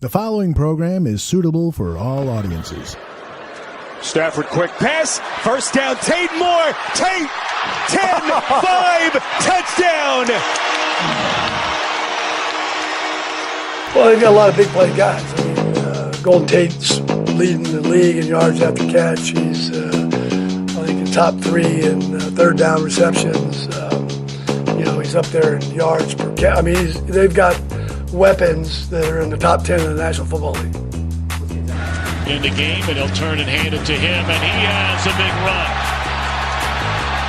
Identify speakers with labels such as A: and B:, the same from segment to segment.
A: The following program is suitable for all audiences.
B: Stafford, quick pass. First down, Tate Moore. Tate, 10-5, touchdown.
C: Well, they've got a lot of big play guys. I mean, Golden Tate's leading the league in yards after catch. He's, I think, in top 3 in third down receptions. He's up there in yards per catch. I mean, they've got weapons that are in the top 10 in the National Football League.
D: In the game, and he'll turn and hand it to him, and he has a big run.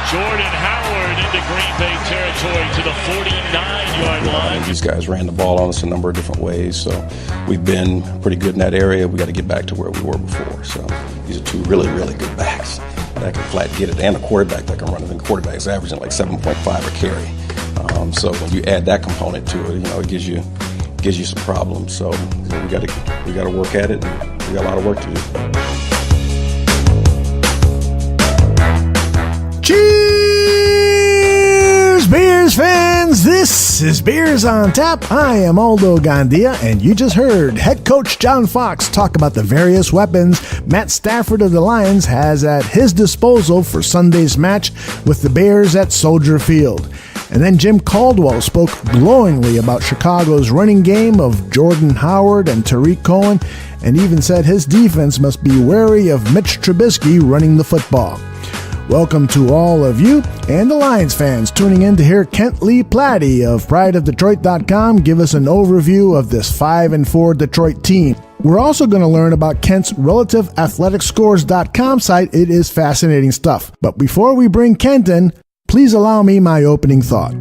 D: Jordan Howard into Green Bay territory to the 49-yard line.
E: These guys ran the ball on us a number of different ways, so we've been pretty good in that area. We got to get back to where we were before. So these are two really, really good backs that can flat get it, and a quarterback that can run it. And the quarterback is averaging like 7.5 a carry. So when you add that component to it, it gives you some problems. So we got to work at it. And we got a lot of work to do.
A: Cheers, Bears fans! This is Bears on Tap. I am Aldo Gandia, and you just heard head coach John Fox talk about the various weapons Matt Stafford of the Lions has at his disposal for Sunday's match with the Bears at Soldier Field. And then Jim Caldwell spoke glowingly about Chicago's running game of Jordan Howard and Tariq Cohen, and even said his defense must be wary of Mitch Trubisky running the football. Welcome to all of you and the Lions fans tuning in to hear Kent Lee Platte of prideofdetroit.com give us an overview of this 5-4 Detroit team. We're also going to learn about Kent's relativeathleticscores.com site. It is fascinating stuff. But before we bring Kent in, please allow me my opening thought.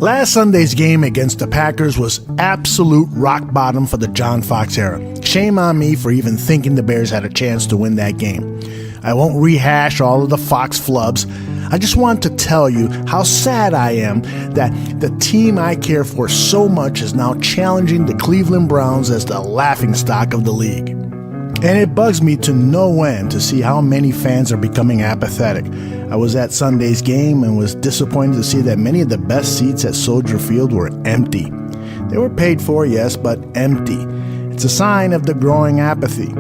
A: Last Sunday's game against the Packers was absolute rock bottom for the John Fox era. Shame on me for even thinking the Bears had a chance to win that game. I won't rehash all of the Fox flubs. I just want to tell you how sad I am that the team I care for so much is now challenging the Cleveland Browns as the laughingstock of the league. And it bugs me to no end to see how many fans are becoming apathetic. I was at Sunday's game and was disappointed to see that many of the best seats at Soldier Field were empty. They were paid for, yes, but empty. It's a sign of the growing apathy.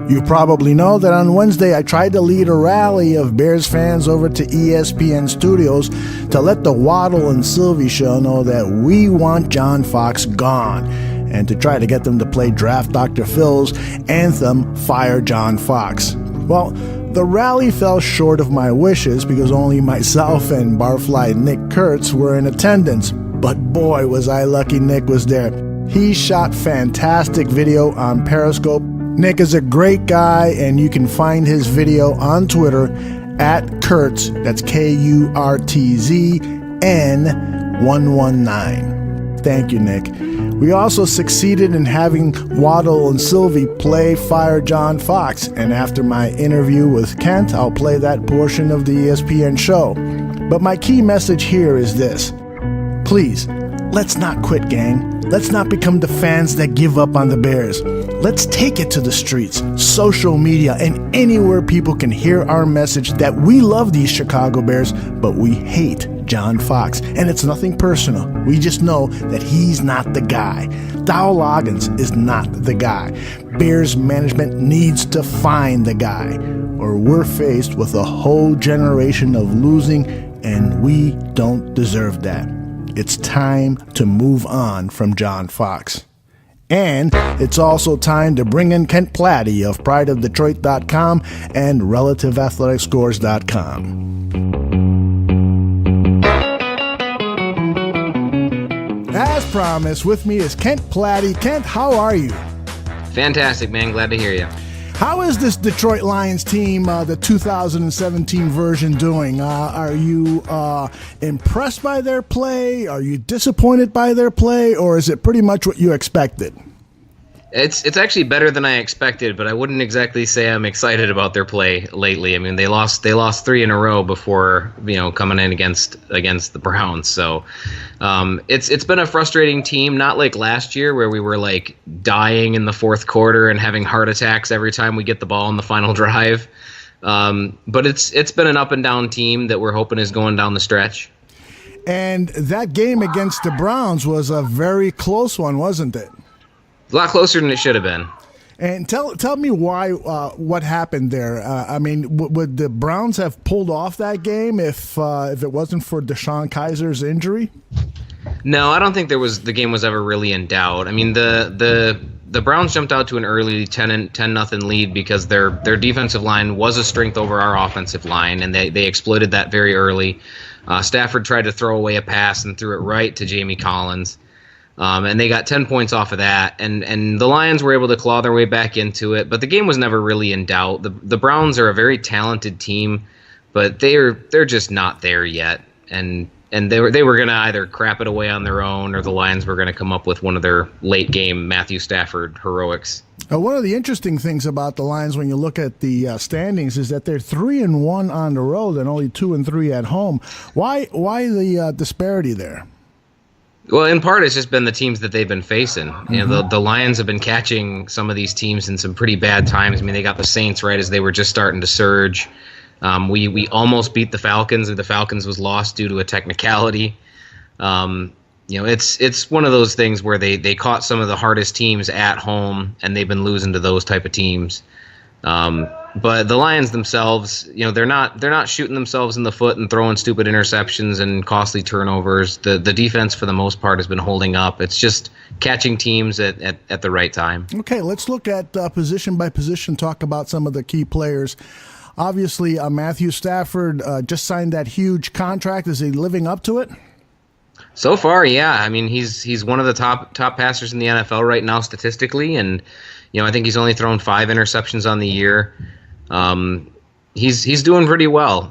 A: You probably know that on Wednesday I tried to lead a rally of Bears fans over to ESPN studios to let the Waddle and Silvy show know that we want John Fox gone, and to try to get them to play Draft Dr. Phil's anthem, Fire John Fox. Well, the rally fell short of my wishes because only myself and barfly Nick Kurtz were in attendance. But boy, was I lucky Nick was there. He shot fantastic video on Periscope. Nick is a great guy, and you can find his video on Twitter at Kurtz, that's KURTZN119. Thank you, Nick. We also succeeded in having Waddle and Silvy play Fire John Fox, and after my interview with Kent, I'll play that portion of the ESPN show. But my key message here is this. Please, let's not quit, gang. Let's not become the fans that give up on the Bears. Let's take it to the streets, social media, and anywhere people can hear our message that we love these Chicago Bears, but we hate John Fox. And it's nothing personal. We just know that he's not the guy. Dow Loggins is not the guy. Bears management needs to find the guy, or we're faced with a whole generation of losing, and we don't deserve that. It's time to move on from John Fox. And it's also time to bring in Kent Platte of prideofdetroit.com and relativeathleticscores.com. As promised, with me is Kent Platte. Kent, how are you?
F: Fantastic, man. Glad to hear you.
A: How is this Detroit Lions team, the 2017 version, doing? Are you impressed by their play? Are you disappointed by their play? Or is it pretty much what you expected?
F: It's actually better than I expected, but I wouldn't exactly say I'm excited about their play lately. I mean, they lost 3 in a row before, coming in against the Browns. So it's been a frustrating team, not like last year where we were like dying in the fourth quarter and having heart attacks every time we get the ball in the final drive. But it's been an up and down team that we're hoping is going down the stretch.
A: And that game against the Browns was a very close one, wasn't it?
F: A lot closer than it should have been.
A: And tell me why, what happened there. I mean, would the Browns have pulled off that game if it wasn't for Deshaun Kaiser's injury?
F: No, I don't think the game was ever really in doubt. I mean, the Browns jumped out to an early 10-0 lead because their defensive line was a strength over our offensive line, and they exploited that very early. Stafford tried to throw away a pass and threw it right to Jamie Collins. And they got 10 points off of that, and the Lions were able to claw their way back into it. But the game was never really in doubt. The Browns are a very talented team, but they're just not there yet. And they were going to either crap it away on their own, or the Lions were going to come up with one of their late game Matthew Stafford heroics.
A: One of the interesting things about the Lions, when you look at the standings, is that they're 3-1 on the road and only 2-3 at home. Why the disparity there?
F: Well, in part, it's just been the teams that they've been facing. You know, the Lions have been catching some of these teams in some pretty bad times. I mean, they got the Saints right as they were just starting to surge. We almost beat the Falcons, and the Falcons was lost due to a technicality. You know, it's one of those things where they caught some of the hardest teams at home, and they've been losing to those type of teams. But the Lions themselves, you know, they're not shooting themselves in the foot and throwing stupid interceptions and costly turnovers. The defense, for the most part, has been holding up. It's just catching teams at the right time.
A: Okay, let's look at position by position, talk about some of the key players. Obviously, Matthew Stafford just signed that huge contract. Is he living up to it?
F: So far, yeah. I mean, he's one of the top passers in the NFL right now statistically, and you know, I think he's only thrown 5 interceptions on the year. He's doing pretty well.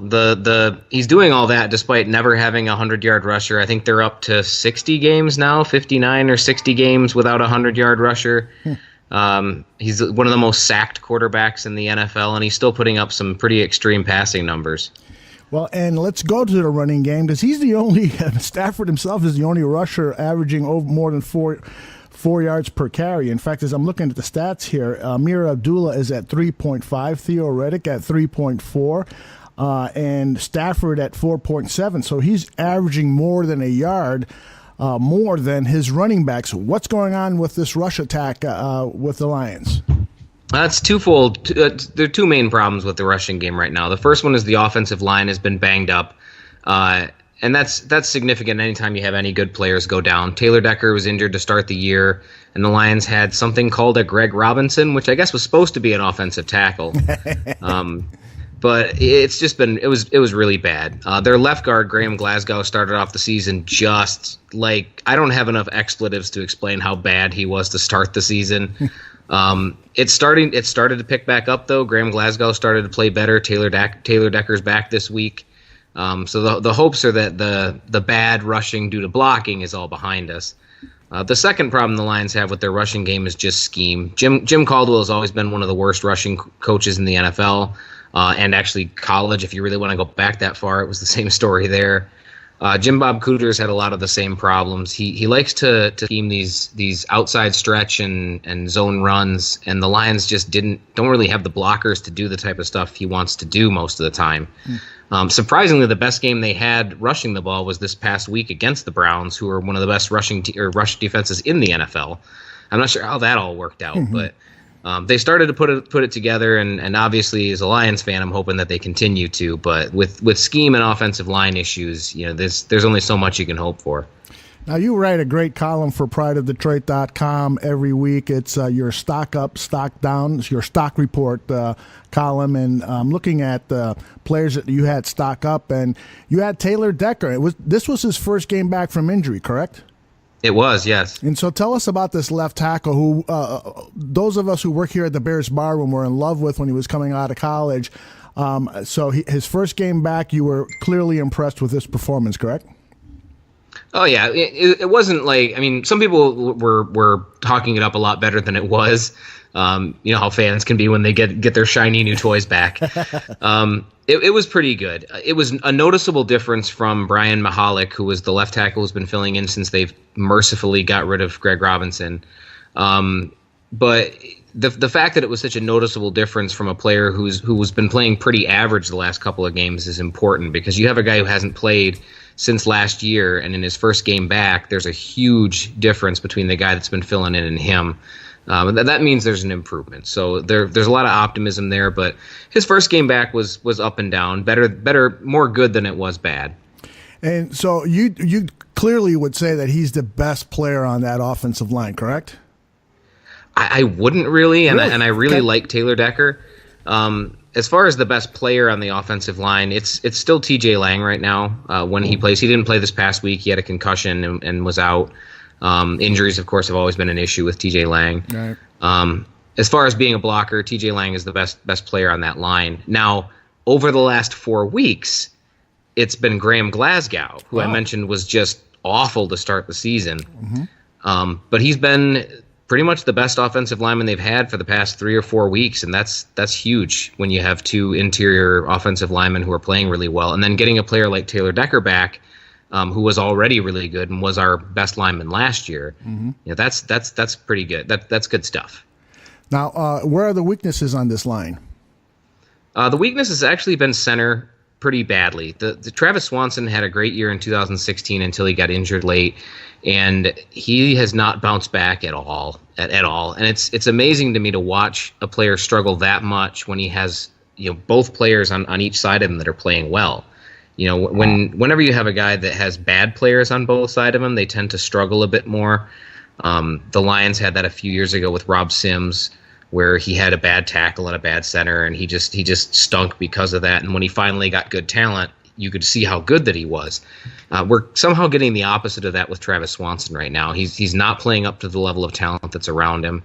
F: He's doing all that despite never having a 100-yard rusher. I think they're up to 60 games now, 59 or 60 games without a 100-yard rusher. He's one of the most sacked quarterbacks in the NFL, and he's still putting up some pretty extreme passing numbers.
A: Well, and let's go to the running game, because he's the only Stafford himself is the only rusher averaging over more than 4 yards per carry. In fact, as I'm looking at the stats here, Amir Abdullah is at 3.5, Theo Reddick at 3.4, and Stafford at 4.7. So he's averaging more than a yard more than his running backs. What's going on with this rush attack with the Lions?
F: That's twofold. There are two main problems with the rushing game right now. The first one is the offensive line has been banged up. And that's significant anytime you have any good players go down. Taylor Decker was injured to start the year, and the Lions had something called a Greg Robinson, which I guess was supposed to be an offensive tackle. But it's just been it was really bad. Their left guard, Graham Glasgow, started off the season just like, I don't have enough expletives to explain how bad he was to start the season. It started to pick back up, though. Graham Glasgow started to play better. Taylor Decker's back this week. So the hopes are that the bad rushing due to blocking is all behind us. The second problem the Lions have with their rushing game is just scheme. Jim Caldwell has always been one of the worst rushing coaches in the NFL, and actually college. If you really want to go back that far, it was the same story there. Jim Bob Cooter's had a lot of the same problems. He likes to scheme these outside stretch and zone runs, and the Lions just don't really have the blockers to do the type of stuff he wants to do most of the time. Surprisingly, the best game they had rushing the ball was this past week against the Browns, who are one of the best rush defenses in the NFL. I'm not sure how that all worked out, but they started to put it together, and obviously, as a Lions fan, I'm hoping that they continue to. But with scheme and offensive line issues, you know, there's only so much you can hope for.
A: Now, you write a great column for prideofdetroit.com every week. It's your stock up, stock down, it's your stock report column. And I'm looking at the players that you had stock up, and you had Taylor Decker. This was his first game back from injury, correct?
F: It was, yes.
A: And so tell us about this left tackle who those of us who work here at the Bears Bar Room were in love with when he was coming out of college. His first game back, you were clearly impressed with his performance, correct?
F: Oh, yeah. It wasn't like, I mean, some people were talking it up a lot better than it was. You know how fans can be when they get their shiny new toys back. It was pretty good. It was a noticeable difference from Brian Mahalik, who was the left tackle who's been filling in since they've mercifully got rid of Greg Robinson. But the fact that it was such a noticeable difference from a player who's been playing pretty average the last couple of games is important, because you have a guy who hasn't played since last year, and in his first game back, there's a huge difference between the guy that's been filling in and him. That means there's an improvement. So there's a lot of optimism there. But his first game back was up and down, better, more good than it was bad.
A: And so you clearly would say that he's the best player on that offensive line, correct?
F: I wouldn't really, and I really
A: Okay.
F: like Taylor Decker. As far as the best player on the offensive line, it's still TJ Lang right now. When he plays, he didn't play this past week. He had a concussion and was out. Injuries, of course, have always been an issue with TJ Lang.
A: Right.
F: As far as being a blocker, TJ Lang is the best player on that line. Now, over the last 4 weeks, it's been Graham Glasgow, who I mentioned was just awful to start the season.
A: Mm-hmm.
F: But he's been pretty much the best offensive lineman they've had for the past 3 or 4 weeks, and that's huge when you have two interior offensive linemen who are playing really well. And then getting a player like Taylor Decker back, who was already really good and was our best lineman last year.
A: Mm-hmm.
F: That's pretty good. That's good stuff.
A: Now, where are the weaknesses on this line?
F: The weakness has actually been center pretty badly. The Travis Swanson had a great year in 2016 until he got injured late, and he has not bounced back at all. And it's amazing to me to watch a player struggle that much when he has both players on each side of him that are playing well. Whenever you have a guy that has bad players on both sides of him, they tend to struggle a bit more. The Lions had that a few years ago with Rob Sims, where he had a bad tackle and a bad center, and he just stunk because of that. And when he finally got good talent, you could see how good that he was. We're somehow getting the opposite of that with Travis Swanson right now. He's not playing up to the level of talent that's around him.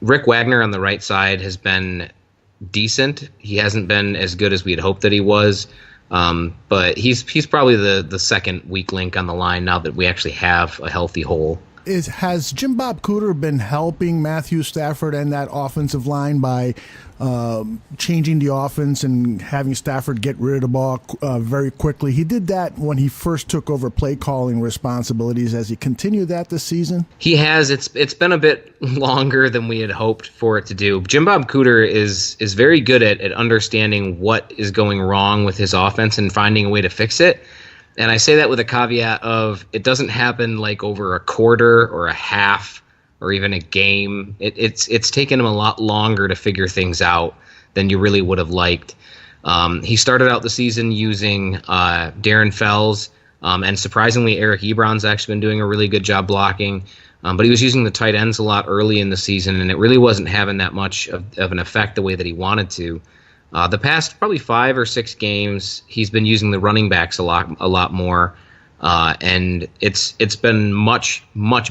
F: Rick Wagner on the right side has been decent. He hasn't been as good as we had hoped that he was, but he's probably the second weak link on the line now that we actually have a healthy whole.
A: Has Jim Bob Cooter been helping Matthew Stafford and that offensive line by changing the offense and having Stafford get rid of the ball very quickly? He did that when he first took over play calling responsibilities. Has he continued that this season?
F: He has. It's been a bit longer than we had hoped for it to do. Jim Bob Cooter is very good at understanding what is going wrong with his offense and finding a way to fix it. And I say that with a caveat of it doesn't happen like over a quarter or a half or even a game. It's taken him a lot longer to figure things out than you really would have liked. He started out the season using Darren Fells, and surprisingly, Eric Ebron's actually been doing a really good job blocking. But he was using the tight ends a lot early in the season, and it really wasn't having that much of an effect the way that he wanted to. The past probably 5 or 6 games, he's been using the running backs a lot more, and it's been much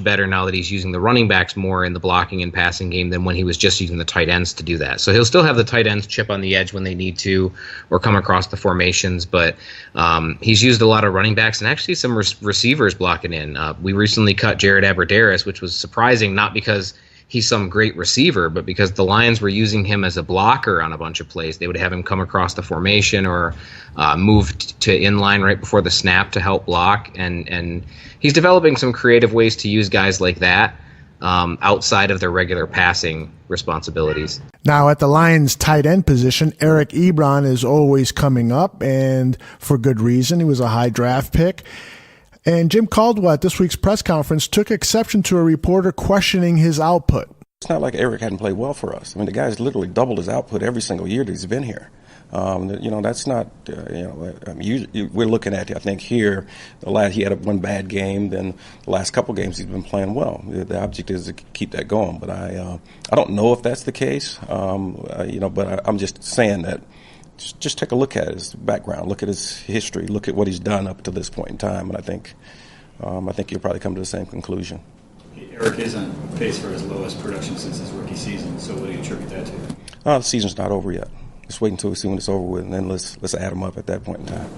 F: better now that he's using the running backs more in the blocking and passing game than when he was just using the tight ends to do that. So he'll still have the tight ends chip on the edge when they need to or come across the formations, but he's used a lot of running backs and actually some receivers blocking in. We recently cut Jared Abbrederis, which was surprising, not because he's some great receiver, but because the Lions were using him as a blocker on a bunch of plays. They would have him come across the formation or move to inline right before the snap to help block. And he's developing some creative ways to use guys like that outside of their regular passing responsibilities.
A: Now, at the Lions tight end position, Eric Ebron is always coming up, and for good reason. He was a high draft pick. And Jim Caldwell at this week's press conference took exception to a reporter questioning his output.
E: It's not like Eric hadn't played well for us. I mean, the guy's literally doubled his output every single year that he's been here. That's not, we're looking at, I think, here, he had one bad game, then the last couple games he's been playing well. The object is to keep that going. But I don't know if that's the case, but I'm just saying that just take a look at his background, look at his history, look at what he's done up to this point in time, and I think you'll probably come to the same conclusion.
G: Eric is on pace for his lowest production since his rookie season, so what do you attribute that to?
E: The season's not over yet. Let's wait until we see when it's over with, and then let's add them up at that point in time.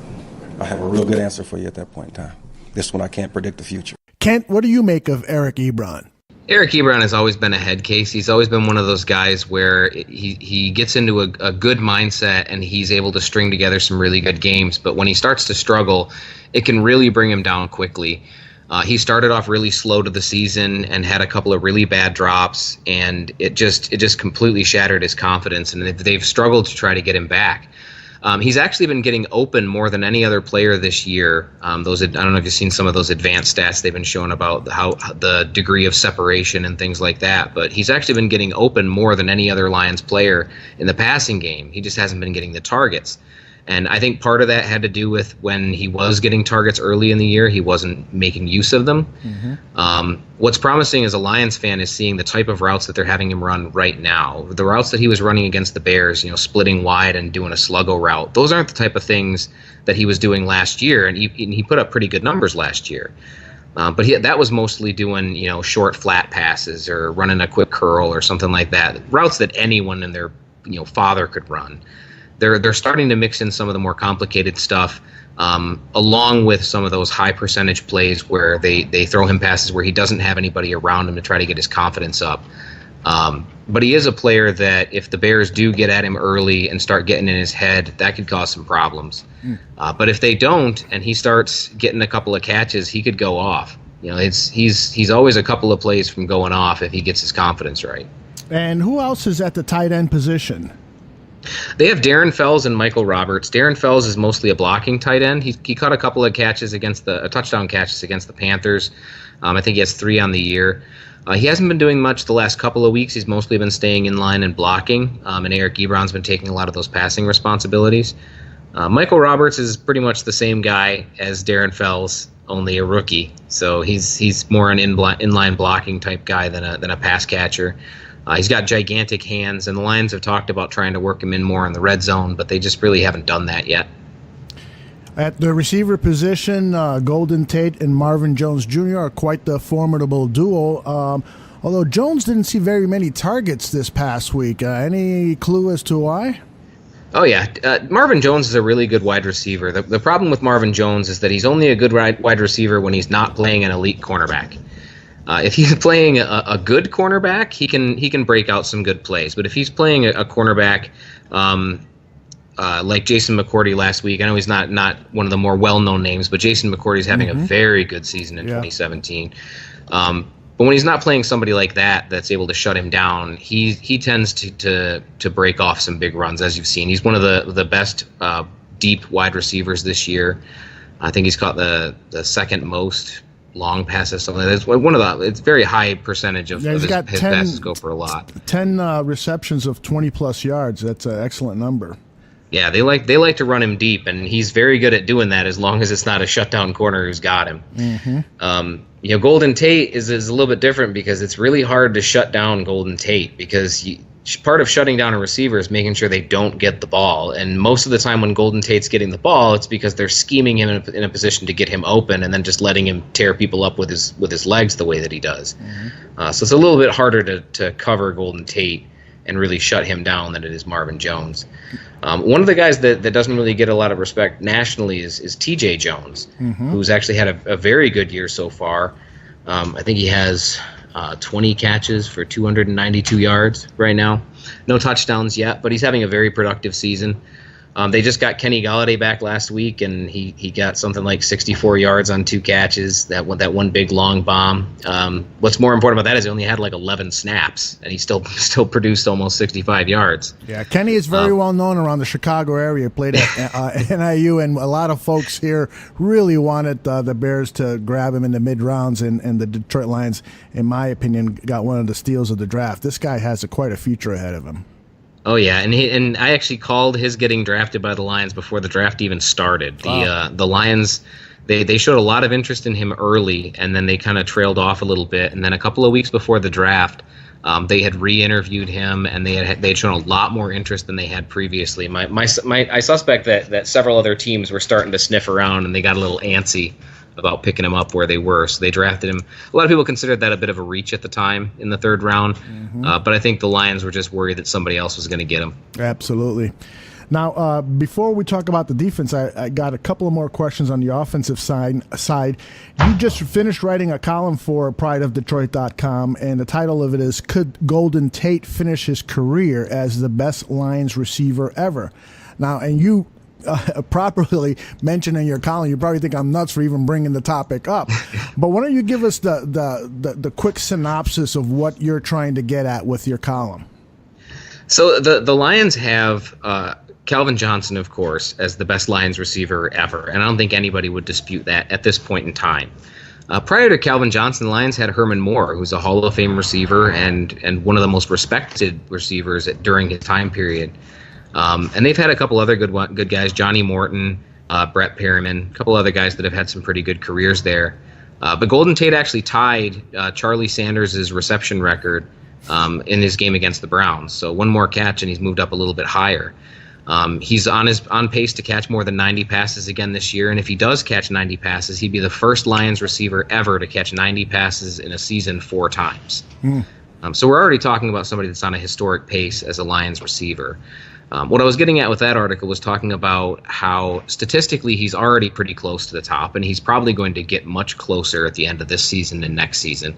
E: I have a real good answer for you at that point in time. This one I can't predict the future.
A: Kent, what do you make of Eric Ebron?
F: Eric Ebron has always been a head case. He's always been one of those guys where he gets into a good mindset and he's able to string together some really good games. But when he starts to struggle, it can really bring him down quickly. He started off really slow to the season and had a couple of really bad drops, and it just completely shattered his confidence. And they've struggled to try to get him back. He's actually been getting open more than any other player this year. I don't know if you've seen some of those advanced stats they've been showing about how the degree of separation and things like that. But he's actually been getting open more than any other Lions player in the passing game. He just hasn't been getting the targets. And I think part of that had to do with when he was getting targets early in the year, he wasn't making use of them. What's promising as a Lions fan is seeing the type of routes that they're having him run right now. The routes that he was running against the Bears, splitting wide and doing a sluggo route, those aren't the type of things that he was doing last year, and he put up pretty good numbers last year. But that was mostly doing, short flat passes or running a quick curl or something like that, routes that anyone and their father could run. They're starting to mix in some of the more complicated stuff, along with some of those high percentage plays where they throw him passes where he doesn't have anybody around him to try to get his confidence up. But he is a player that if the Bears do get at him early and start getting in his head, that could cause some problems. But if they don't and he starts getting a couple of catches, he could go off. He's always a couple of plays from going off if he gets his confidence right.
A: And who else is at the tight end position?
F: They have Darren Fells and Michael Roberts. Darren Fells is mostly a blocking tight end. He caught a couple of catches touchdown catches against the Panthers. I think he has 3 on the year. He hasn't been doing much the last couple of weeks. He's mostly been staying in line and blocking. And Eric Ebron's been taking a lot of those passing responsibilities. Michael Roberts is pretty much the same guy as Darren Fells, only a rookie. So he's more an inline blocking type guy than a pass catcher. He's got gigantic hands, and the Lions have talked about trying to work him in more in the red zone, but they just really haven't done that yet.
A: At the receiver position, Golden Tate and Marvin Jones Jr. are quite the formidable duo, although Jones didn't see very many targets this past week. Any clue as to why?
F: Oh, yeah. Marvin Jones is a really good wide receiver. The problem with Marvin Jones is that he's only a good wide receiver when he's not playing an elite cornerback. If he's playing a good cornerback, he can break out some good plays. But if he's playing a cornerback like Jason McCourty last week, I know he's not one of the more well-known names, but Jason McCourty's having a very good season in 2017. But when he's not playing somebody like that's able to shut him down, he tends to break off some big runs, as you've seen. He's one of the best deep wide receivers this year. I think he's caught the second most long passes, something like that. It's very high percentage of his passes go for a lot. 10
A: receptions of 20+ yards. That's an excellent number.
F: Yeah, they like to run him deep, and he's very good at doing that as long as it's not a shutdown corner who's got him. Golden Tate is a little bit different because it's really hard to shut down Golden Tate because part of shutting down a receiver is making sure they don't get the ball. And most of the time when Golden Tate's getting the ball, it's because they're scheming him in a position to get him open and then just letting him tear people up with his legs the way that he does. So it's a little bit harder to cover Golden Tate and really shut him down than it is Marvin Jones. One of the guys that doesn't really get a lot of respect nationally is T.J. Jones, who's actually had a very good year so far. I think he has 20 catches for 292 yards right now. No touchdowns yet, but he's having a very productive season. They just got Kenny Golladay back last week, and he got something like 64 yards on 2 catches, that one big long bomb. What's more important about that is he only had like 11 snaps, and he still produced almost 65 yards.
A: Yeah, Kenny is very well known around the Chicago area. Played at NIU, and a lot of folks here really wanted the Bears to grab him in the mid-rounds, and the Detroit Lions, in my opinion, got one of the steals of the draft. This guy has quite a future ahead of him.
F: Oh yeah, and I actually called his getting drafted by the Lions before the draft even started. The Lions, they showed a lot of interest in him early, and then they kind of trailed off a little bit. And then a couple of weeks before the draft, they had re-interviewed him, and they had shown a lot more interest than they had previously. I suspect that several other teams were starting to sniff around, and they got a little antsy about picking him up where they were, so they drafted him. A lot of people considered that a bit of a reach at the time in the 3rd round, but I think the Lions were just worried that somebody else was going to get him.
A: Absolutely. Now, before we talk about the defense, I got a couple of more questions on the offensive side. You just finished writing a column for prideofdetroit.com, and the title of it is, Could Golden Tate Finish His Career as the Best Lions Receiver Ever? Now, and you properly mentioned in your column, you probably think I'm nuts for even bringing the topic up. But why don't you give us the quick synopsis of what you're trying to get at with your column?
F: So the Lions have Calvin Johnson, of course, as the best Lions receiver ever, and I don't think anybody would dispute that at this point in time. Prior to Calvin Johnson, the Lions had Herman Moore, who's a Hall of Fame receiver and one of the most respected receivers during his time period. And they've had a couple other good guys, Johnny Morton, Brett Perriman, a couple other guys that have had some pretty good careers there. But Golden Tate actually tied Charlie Sanders' reception record in his game against the Browns. So one more catch, and he's moved up a little bit higher. He's on pace to catch more than 90 passes again this year, and if he does catch 90 passes, he'd be the first Lions receiver ever to catch 90 passes in a season 4 times. So we're already talking about somebody that's on a historic pace as a Lions receiver. What I was getting at with that article was talking about how statistically he's already pretty close to the top, and he's probably going to get much closer at the end of this season and next season.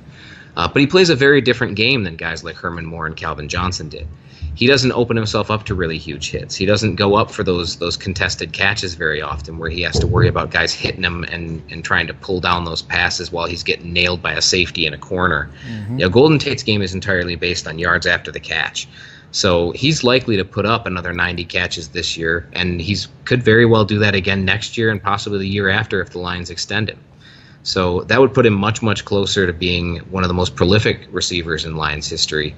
F: But he plays a very different game than guys like Herman Moore and Calvin Johnson did. He doesn't open himself up to really huge hits. He doesn't go up for those contested catches very often where he has to worry about guys hitting him and trying to pull down those passes while he's getting nailed by a safety in a corner. Golden Tate's game is entirely based on yards after the catch. So he's likely to put up another 90 catches this year, and he could very well do that again next year and possibly the year after if the Lions extend him. So that would put him much, much closer to being one of the most prolific receivers in Lions history.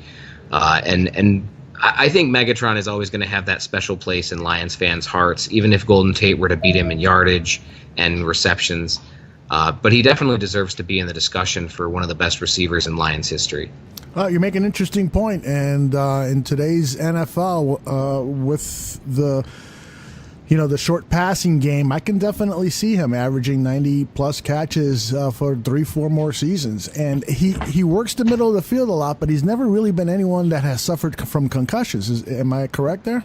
F: And I think Megatron is always going to have that special place in Lions fans' hearts, even if Golden Tate were to beat him in yardage and receptions. But he definitely deserves to be in the discussion for one of the best receivers in Lions history.
A: Well, you make an interesting point, and in today's NFL, with the short passing game, I can definitely see him averaging 90-plus catches for 3-4 more seasons. And he works the middle of the field a lot, but he's never really been anyone that has suffered from concussions. Am I correct there?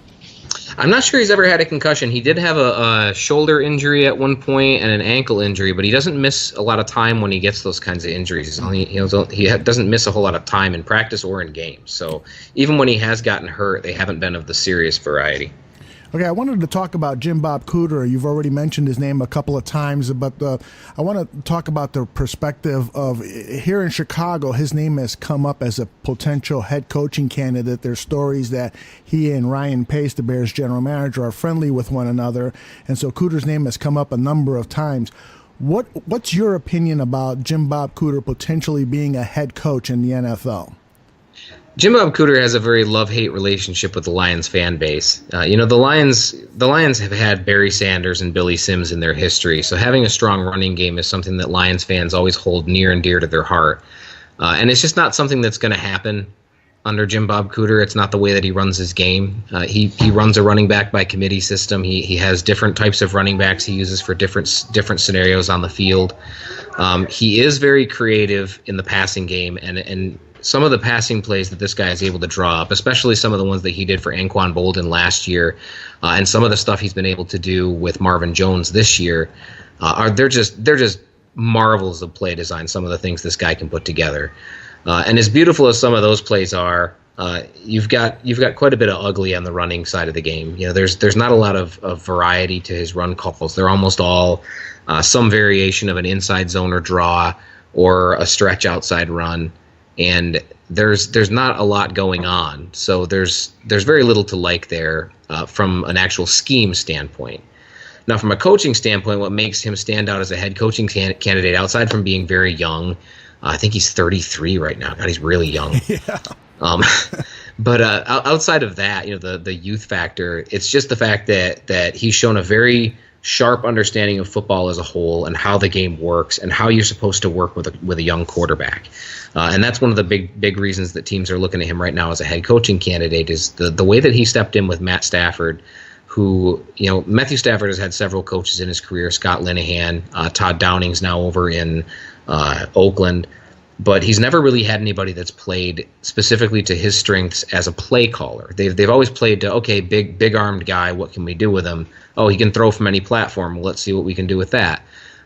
F: I'm not sure he's ever had a concussion. He did have a shoulder injury at one point and an ankle injury, but he doesn't miss a lot of time when he gets those kinds of injuries. He doesn't miss a whole lot of time in practice or in games. So even when he has gotten hurt, they haven't been of the serious variety.
A: Okay, I wanted to talk about Jim Bob Cooter. You've already mentioned his name a couple of times, but I want to talk about the perspective of here in Chicago. His name has come up as a potential head coaching candidate. There's stories that he and Ryan Pace, the Bears general manager, are friendly with one another, and so Cooter's name has come up a number of times. What's your opinion about Jim Bob Cooter potentially being a head coach in the NFL?
F: Jim Bob Cooter has a very love-hate relationship with the Lions fan base. The Lions have had Barry Sanders and Billy Sims in their history, so having a strong running game is something that Lions fans always hold near and dear to their heart. And it's just not something that's going to happen under Jim Bob Cooter. It's not the way that he runs his game. He runs a running back by committee system. He has different types of running backs he uses for different scenarios on the field. He is very creative in the passing game, and some of the passing plays that this guy is able to draw up, especially some of the ones that he did for Anquan Bolden last year, and some of the stuff he's been able to do with Marvin Jones this year, they're just marvels of play design. Some of the things this guy can put together, and as beautiful as some of those plays are, you've got quite a bit of ugly on the running side of the game. There's not a lot of variety to his run calls. They're almost all some variation of an inside zoner draw or a stretch outside run. And there's not a lot going on, so there's very little to like there from an actual scheme standpoint. Now, from a coaching standpoint, what makes him stand out as a head coaching candidate, outside from being very young, I think he's 33 right now. God, he's really young.
A: Yeah.
F: But outside of that, the youth factor, it's just the fact that he's shown a very sharp understanding of football as a whole and how the game works and how you're supposed to work with a young quarterback. And that's one of the big reasons that teams are looking at him right now as a head coaching candidate is the way that he stepped in with Matt Stafford, who, Matthew Stafford has had several coaches in his career, Scott Linehan, Todd Downing's now over in Oakland, but he's never really had anybody that's played specifically to his strengths as a play caller. They've always played to, okay, big armed guy, what can we do with him? Oh, he can throw from any platform. Well, let's see what we can do with that.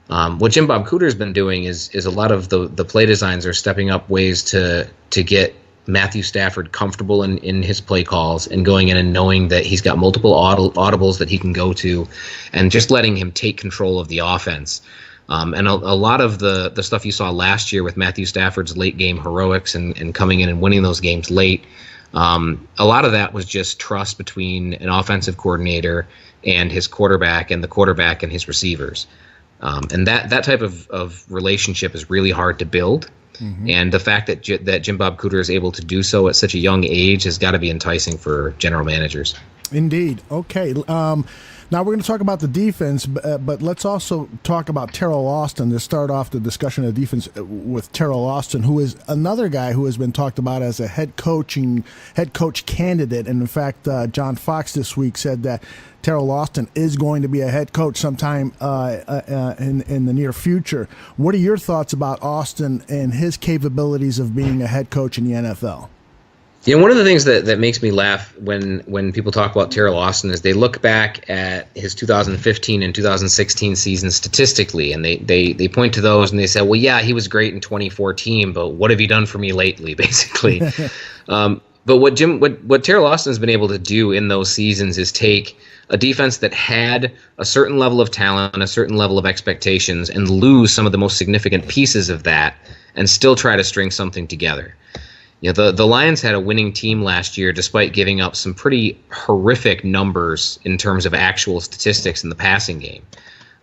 F: What Jim Bob Cooter's been doing is a lot of the play designs are stepping up ways to get Matthew Stafford comfortable in his play calls and going in and knowing that he's got multiple audibles that he can go to and just letting him take control of the offense. And a lot of the stuff you saw last year with Matthew Stafford's late game heroics and coming in and winning those games late, A lot of that was just trust between an offensive coordinator and his quarterback, and the quarterback and his receivers. And that type of relationship is really hard to build. Mm-hmm. And the fact that that Jim Bob Cooter is able to do so at such a young age has got to be enticing for general managers.
A: Indeed. Okay. Now we're going to talk about the defense, but let's also talk about Teryl Austin to start off the discussion of defense with Teryl Austin, who is another guy who has been talked about as a head coach candidate. And in fact, John Fox this week said that Teryl Austin is going to be a head coach sometime in the near future. What are your thoughts about Austin and his capabilities of being a head coach in the NFL?
F: One of the things that makes me laugh when people talk about Teryl Austin is they look back at his 2015 and 2016 seasons statistically, and they point to those and they say, well, yeah, he was great in 2014, but what have you done for me lately, basically? But what Teryl Austin has been able to do in those seasons is take a defense that had a certain level of talent and a certain level of expectations and lose some of the most significant pieces of that and still try to string something together. The Lions had a winning team last year despite giving up some pretty horrific numbers in terms of actual statistics in the passing game.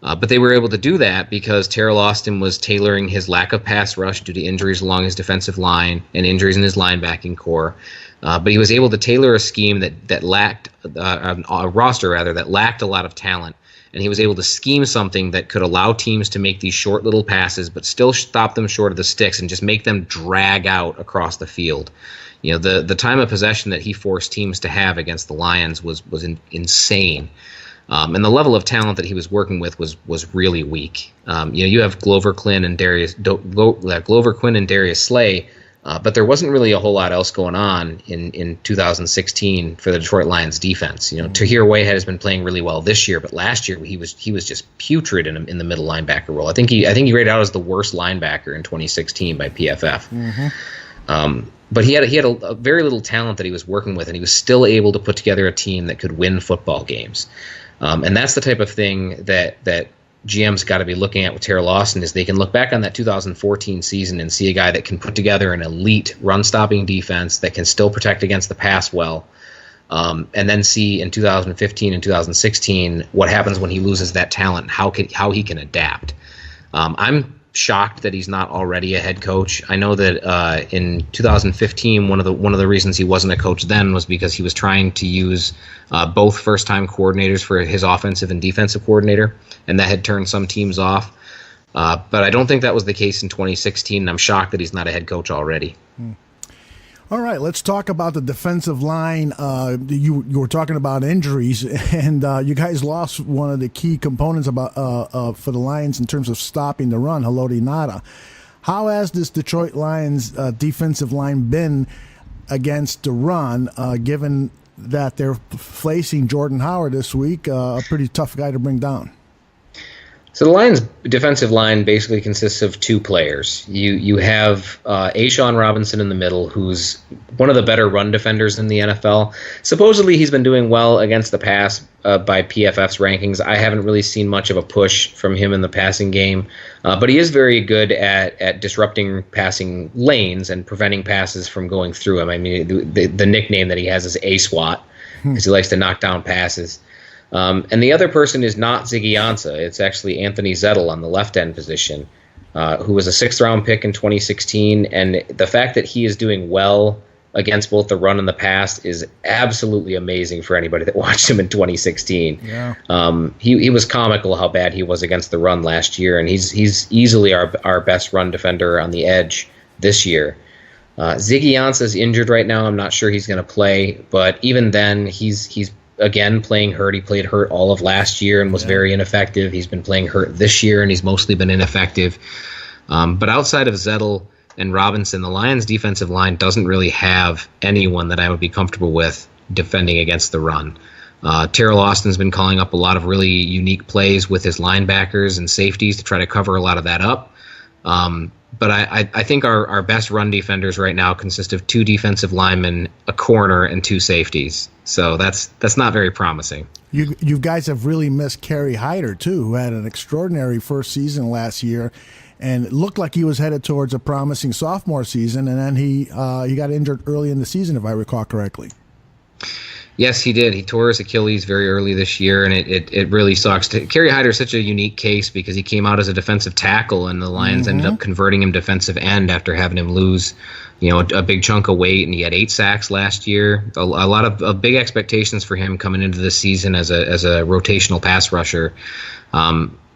F: But they were able to do that because Teryl Austin was tailoring his lack of pass rush due to injuries along his defensive line and injuries in his linebacking core. But he was able to tailor a scheme that lacked a roster that lacked a lot of talent. And he was able to scheme something that could allow teams to make these short little passes, but still stop them short of the sticks and just make them drag out across the field. The time of possession that he forced teams to have against the Lions was insane. And the level of talent that he was working with was really weak. You have Glover Quinn and Darius Slay. But there wasn't really a whole lot else going on in 2016 for the Detroit Lions defense. Tahir Whitehead has been playing really well this year, but last year he was just putrid in the middle linebacker role. I think he rated out as the worst linebacker in 2016 by PFF. Mm-hmm. But he had a very little talent that he was working with, and he was still able to put together a team that could win football games. And that's the type of thing that GM's got to be looking at with Teryl Austin is they can look back on that 2014 season and see a guy that can put together an elite run-stopping defense that can still protect against the pass well, and then see in 2015 and 2016 what happens when he loses that talent, how he can adapt. I'm shocked that he's not already a head coach. I know that in 2015, one of the reasons he wasn't a coach then was because he was trying to use both first-time coordinators for his offensive and defensive coordinator, and that had turned some teams off. But I don't think that was the case in 2016, and I'm shocked that he's not a head coach already.
A: All right, let's talk about the defensive line. You were talking about injuries, and you guys lost one of the key components for the Lions in terms of stopping the run, Haloti Ngata. How has this Detroit Lions defensive line been against the run, given that they're facing Jordan Howard this week, a pretty tough guy to bring down?
F: So the Lions' defensive line basically consists of two players. You have A'Shawn Robinson in the middle, who's one of the better run defenders in the NFL. Supposedly he's been doing well against the pass by PFF's rankings. I haven't really seen much of a push from him in the passing game, but he is very good at disrupting passing lanes and preventing passes from going through him. I mean, the nickname that he has is A-SWAT, because he likes to knock down passes. And the other person is not Ziggy Ansah. It's actually Anthony Zettel on the left end position, who was a 6th-round pick in 2016. And the fact that he is doing well against both the run and the pass is absolutely amazing for anybody that watched him in 2016.
A: Yeah.
F: He was comical how bad he was against the run last year, and he's easily our best run defender on the edge this year. Ziggy Ansah's injured right now. I'm not sure he's going to play, but even then, he's again playing hurt. He played hurt all of last year and was very ineffective. He's been playing hurt this year, and he's mostly been ineffective. But outside of Zettel and Robinson, the Lions' defensive line doesn't really have anyone that I would be comfortable with defending against the run. Teryl Austin's been calling up a lot of really unique plays with his linebackers and safeties to try to cover a lot of that up. But I think our best run defenders right now consist of 2 defensive linemen, a corner, and 2 safeties. So that's not very promising.
A: You guys have really missed Kerry Hyder, too, who had an extraordinary first season last year. and it looked like he was headed towards a promising sophomore season, and then he got injured early in the season, if I recall correctly.
F: Yes, he did. He tore his Achilles very early this year, and it really sucks. Kerry Hyder is such a unique case because he came out as a defensive tackle, and the Lions ended up converting him defensive end after having him lose, a big chunk of weight, and he had 8 sacks last year. A lot of big expectations for him coming into this season as a rotational pass rusher.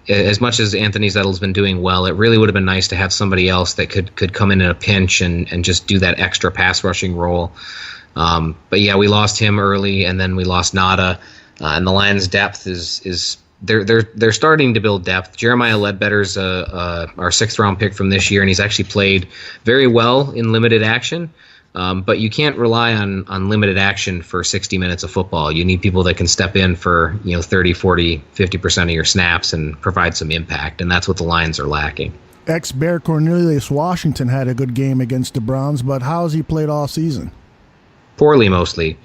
F: As much as Anthony Zettle's been doing well, it really would have been nice to have somebody else that could come in a pinch and just do that extra pass rushing role. But yeah, we lost him early, and then we lost Nada, and the Lions' depth is they're starting to build depth. Jeremiah Ledbetter's our 6th round pick from this year, and he's actually played very well in limited action. But you can't rely on limited action for 60 minutes of football. You need people that can step in for 30, 40, 50% of your snaps and provide some impact, and that's what the Lions are lacking.
A: Ex-Bear Cornelius Washington had a good game against the Browns, but how has he played all season?
F: Poorly, mostly.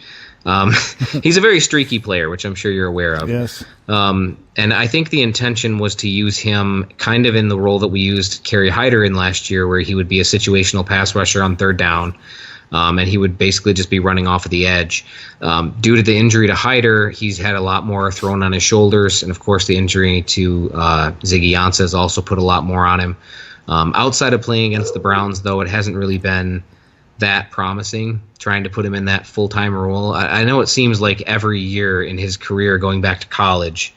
F: He's a very streaky player, which I'm sure you're aware of.
A: Yes.
F: And I think the intention was to use him kind of in the role that we used Kerry Hyder in last year, where he would be a situational pass rusher on 3rd down, and he would basically just be running off of the edge. Due to the injury to Hyder, he's had a lot more thrown on his shoulders, and of course the injury to Ziggy Ansah has also put a lot more on him. Outside of playing against the Browns, though, it hasn't really been that promising, trying to put him in that full-time role. I know it seems like every year in his career going back to college,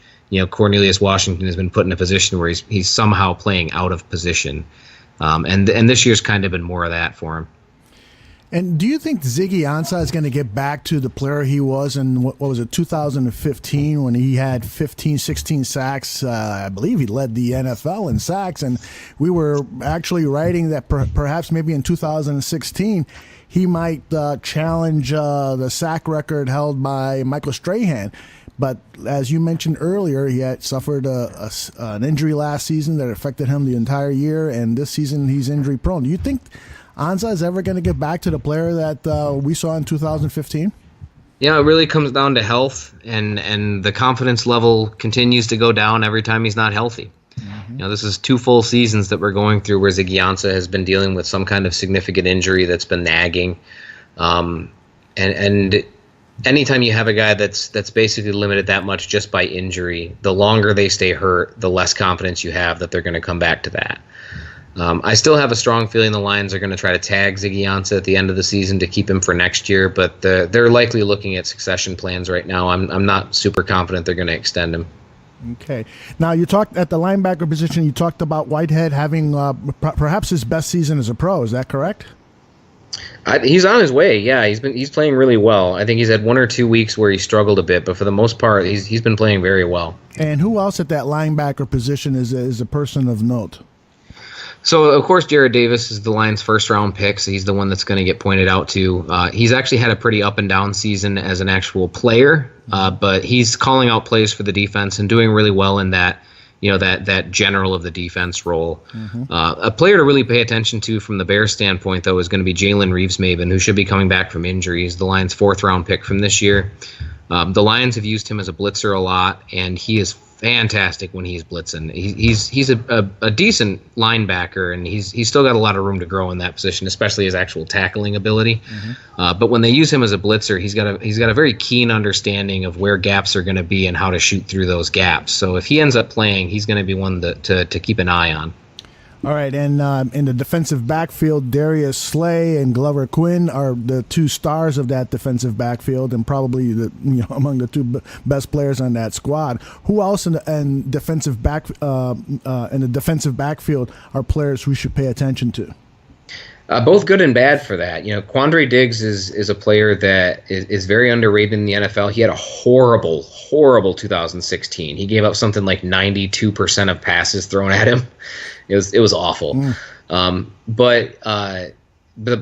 F: Cornelius Washington has been put in a position where he's somehow playing out of position. And this year's kind of been more of that for him.
A: And do you think Ziggy Ansah is going to get back to the player he was in, what was it, 2015, when he had 15, 16 sacks? I believe he led the NFL in sacks. And we were actually writing that perhaps maybe in 2016 he might challenge the sack record held by Michael Strahan. But as you mentioned earlier, he had suffered an injury last season that affected him the entire year, and this season he's injury prone. Do you think Ansah is ever going to get back to the player that we saw in 2015?
F: Yeah, it really comes down to health, and the confidence level continues to go down every time he's not healthy. This is 2 full seasons that we're going through where Ziggy Ansah has been dealing with some kind of significant injury that's been nagging. And anytime you have a guy that's basically limited that much just by injury, the longer they stay hurt, the less confidence you have that they're going to come back to that. I still have a strong feeling the Lions are going to try to tag Ziggy Ansah at the end of the season to keep him for next year, but they're likely looking at succession plans right now. I'm not super confident they're going to extend him.
A: Okay. Now, you talked at the linebacker position, you talked about Whitehead having perhaps his best season as a pro. Is that correct?
F: He's on his way. Yeah, he's playing really well. I think he's had 1 or 2 weeks where he struggled a bit, but for the most part, he's been playing very well. And
A: who else at that linebacker position is a person of note?
F: So, of course, Jared Davis is the Lions' 1st-round pick, so he's the one that's going to get pointed out to. He's actually had a pretty up-and-down season as an actual player, but he's calling out plays for the defense and doing really well in that, that general of the defense role. A player to really pay attention to from the Bears' standpoint, though, is going to be Jalen Reeves-Maybin, who should be coming back from injury. He's the Lions' 4th-round pick from this year. The Lions have used him as a blitzer a lot, and he is fantastic when he's blitzing. He's a decent linebacker, and he's still got a lot of room to grow in that position, especially his actual tackling ability. But when they use him as a blitzer, he's got a very keen understanding of where gaps are going to be and how to shoot through those gaps. So if he ends up playing, he's going to be one to keep an eye on.
A: All right, and in the defensive backfield, Darius Slay and Glover Quinn are the 2 stars of that defensive backfield, and probably among the 2 best players on that squad. Who else in the defensive backfield are players we should pay attention to?
F: Both good and bad for that. Quandre Diggs is a player that is very underrated in the NFL. He had a horrible 2016. He gave up something like 92% of passes thrown at him. It was awful. But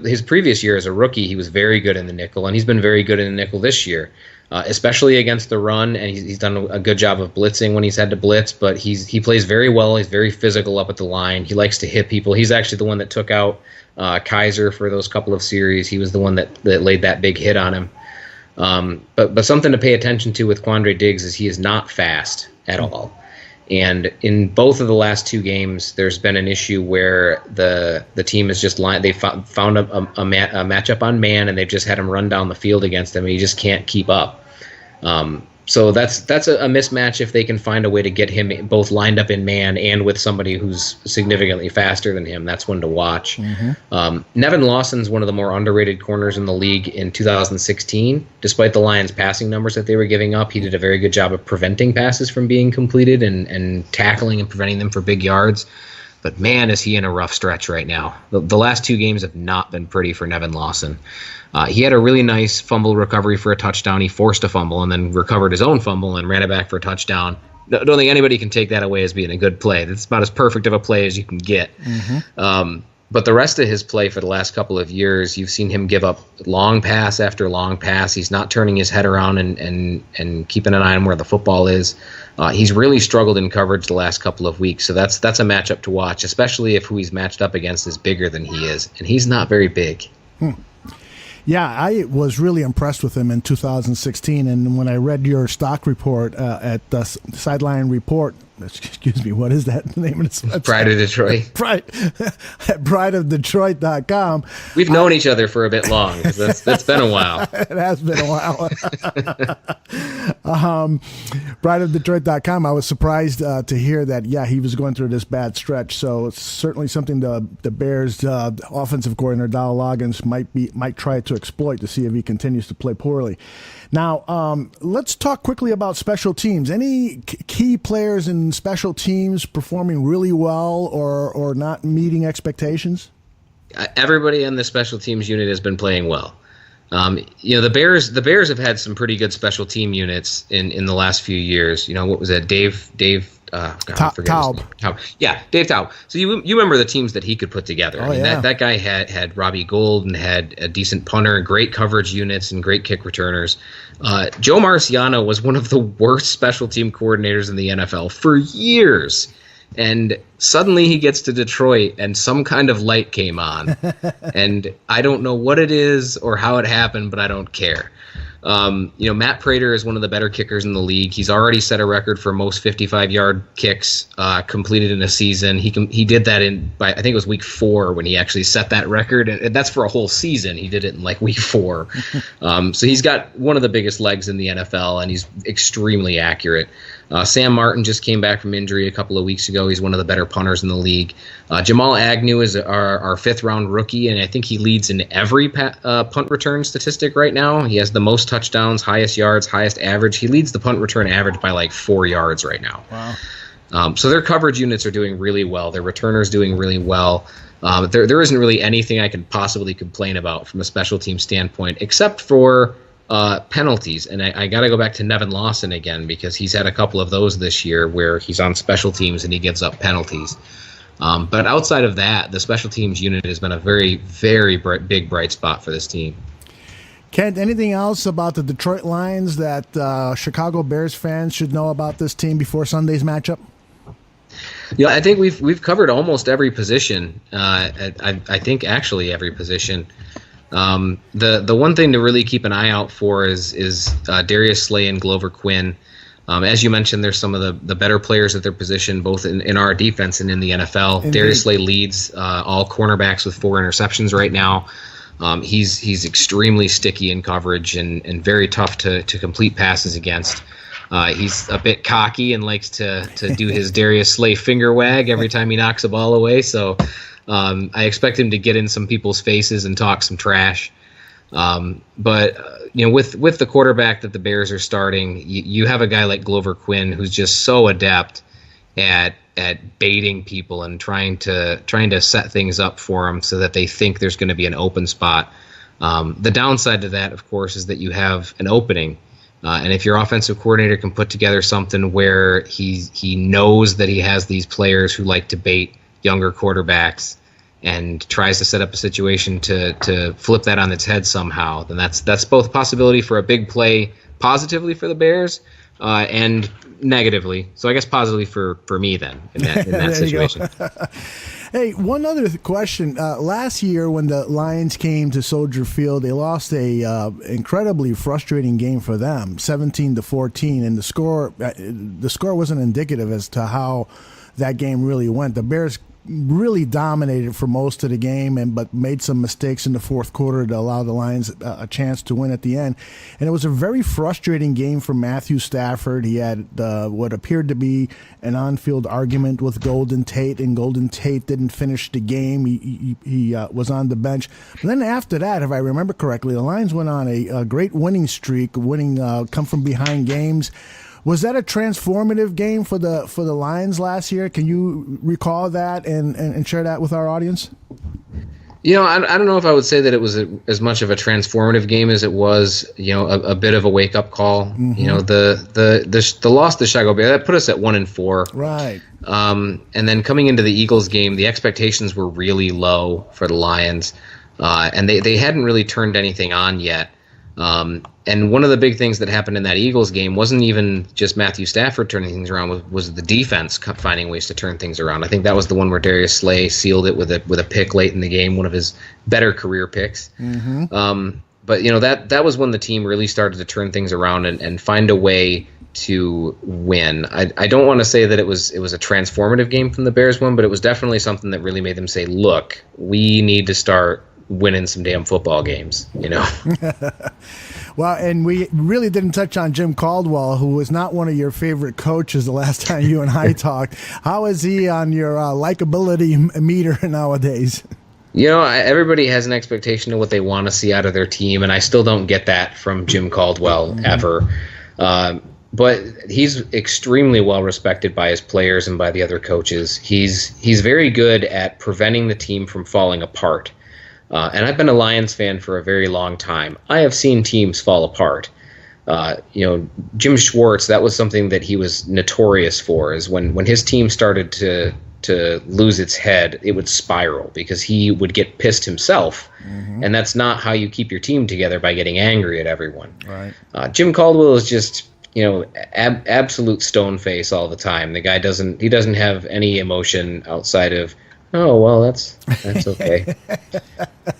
F: his previous year as a rookie, he was very good in the nickel, and he's been very good in the nickel this year, especially against the run. And he's done a good job of blitzing when he's had to blitz. But he plays very well. He's very physical up at the line. He likes to hit people. He's actually the one that took out Kaiser for those couple of series. He was the one that laid that big hit on him. But something to pay attention to with Quandre Diggs is he is not fast at all. And in both of the last two games, there's been an issue where the team is just they found a matchup on man, and they've just had him run down the field against him, and he just can't keep up. So that's a mismatch if they can find a way to get him both lined up in man and with somebody who's significantly faster than him. That's one to watch. Mm-hmm. Nevin Lawson's one of the more underrated corners in the league in 2016. Despite the Lions' passing numbers that they were giving up, he did a very good job of preventing passes from being completed and tackling and preventing them for big yards. But man, is he in a rough stretch right now. The last two games have not been pretty for Nevin Lawson. He had a really nice fumble recovery for a touchdown. He forced a fumble and then recovered his own fumble and ran it back for a touchdown. Don't think anybody can take that away as being a good play. That's about as perfect of a play as you can get. Mm-hmm. But the rest of his play for the last couple of years, you've seen him give up long pass after long pass. He's not turning his head around and keeping an eye on where the football is. He's really struggled in coverage the last couple of weeks, so that's a matchup to watch, especially if who he's matched up against is bigger than he is, and he's not very big.
A: Yeah, I was really impressed with him in 2016, and when I read your stock report at the Sideline Report, excuse me, what is that name of this website? Pride of Detroit. At prideofdetroit.com.
F: We've known each other for a bit long. That's been a while.
A: It has been a while. Prideofdetroit.com. I was surprised to hear that, he was going through this bad stretch. So it's certainly something the Bears offensive coordinator, Dow Loggins, might try to exploit to see if he continues to play poorly. Now, let's talk quickly about special teams. Any key players in special teams performing really well or not meeting expectations?
F: Everybody in the special teams unit has been playing well. The Bears have had some pretty good special team units in the last few years. What was it? Dave Taub. Yeah, Dave Taub. So you remember the teams that he could put together. That guy had Robbie Gould and had a decent punter, great coverage units, and great kick returners. Joe Marciano was one of the worst special team coordinators in the NFL for years. And suddenly he gets to Detroit and some kind of light came on. And I don't know what it is or how it happened, but I don't care. Matt Prater is one of the better kickers in the league. He's already set a record for most 55-yard kicks completed in a season. He did that I think it was week 4 when he actually set that record, and that's for a whole season. He did it in week 4. So he's got one of the biggest legs in the NFL, and he's extremely accurate. Sam Martin just came back from injury a couple of weeks ago. He's one of the better punters in the league. Jamal Agnew is our 5th-round rookie, and I think he leads in every punt return statistic right now. He has the most touchdowns, highest yards, highest average. He leads the punt return average by 4 yards right now. Wow. So their coverage units are doing really well. Their returners doing really well. There isn't really anything I can possibly complain about from a special team standpoint, except for penalties. And I got to go back to Nevin Lawson again, because he's had a couple of those this year where he's on special teams and he gives up penalties. But outside of that, the special teams unit has been a very, very big bright spot for this team.
A: Kent, anything else about the Detroit Lions that Chicago Bears fans should know about this team before Sunday's matchup?
F: Yeah, I think we've covered almost every position. I think actually every position. The one thing to really keep an eye out for is Darius Slay and Glover Quinn. As you mentioned, there's some of the better players at their position, both in our defense and in the NFL. Indeed. Darius Slay leads all cornerbacks with 4 interceptions right now. He's extremely sticky in coverage and very tough to complete passes against. He's a bit cocky and likes to do his Darius Slay finger wag every time he knocks a ball away. So I expect him to get in some people's faces and talk some trash. But with the quarterback that the Bears are starting, you have a guy like Glover Quinn who's just so adept at baiting people and trying to set things up for them so that they think there's going to be an open spot. The downside to that, of course, is that you have an opening. And if your offensive coordinator can put together something where he knows that he has these players who like to bait younger quarterbacks and tries to set up a situation to flip that on its head somehow, then that's both a possibility for a big play positively for the Bears and negatively. So I guess positively for me then in that situation.
A: Hey, one other question. Last year, when the Lions came to Soldier Field, they lost a incredibly frustrating game for them, 17-14, and the score wasn't indicative as to how that game really went. The Bears really dominated for most of the game, but made some mistakes in the fourth quarter to allow the Lions a chance to win at the end. And it was a very frustrating game for Matthew Stafford. He had what appeared to be an on-field argument with Golden Tate, and Golden Tate didn't finish the game. He was on the bench. But then after that, if I remember correctly, the Lions went on a great winning streak, winning come-from-behind games. Was that a transformative game for the Lions last year? Can you recall that and share that with our audience?
F: I don't know if I would say that it was as much of a transformative game as it was, a bit of a wake up call. Mm-hmm. The loss to Chicago Bears, that put us at 1-4.
A: Right.
F: And then coming into the Eagles game, the expectations were really low for the Lions, and they hadn't really turned anything on yet. And one of the big things that happened in that Eagles game wasn't even just Matthew Stafford turning things around, was the defense finding ways to turn things around. I think that was the one where Darius Slay sealed it with a pick late in the game, one of his better career picks. Mm-hmm. But that was when the team really started to turn things around and find a way to win. I don't want to say that it was a transformative game from the Bears one, but it was definitely something that really made them say, look, we need to start winning some damn football games,
A: Well, and we really didn't touch on Jim Caldwell, who was not one of your favorite coaches the last time you and I talked. How is he on your likability meter nowadays?
F: Everybody has an expectation of what they want to see out of their team, and I still don't get that from Jim Caldwell ever. But he's extremely well respected by his players and by the other coaches. He's very good at preventing the team from falling apart. And I've been a Lions fan for a very long time. I have seen teams fall apart. Jim Schwartz, that was something that he was notorious for, is when his team started to lose its head, it would spiral because he would get pissed himself. Mm-hmm. And that's not how you keep your team together, by getting angry at everyone. Right. Jim Caldwell is just, absolute stone face all the time. The guy doesn't have any emotion outside of, oh, well, that's okay.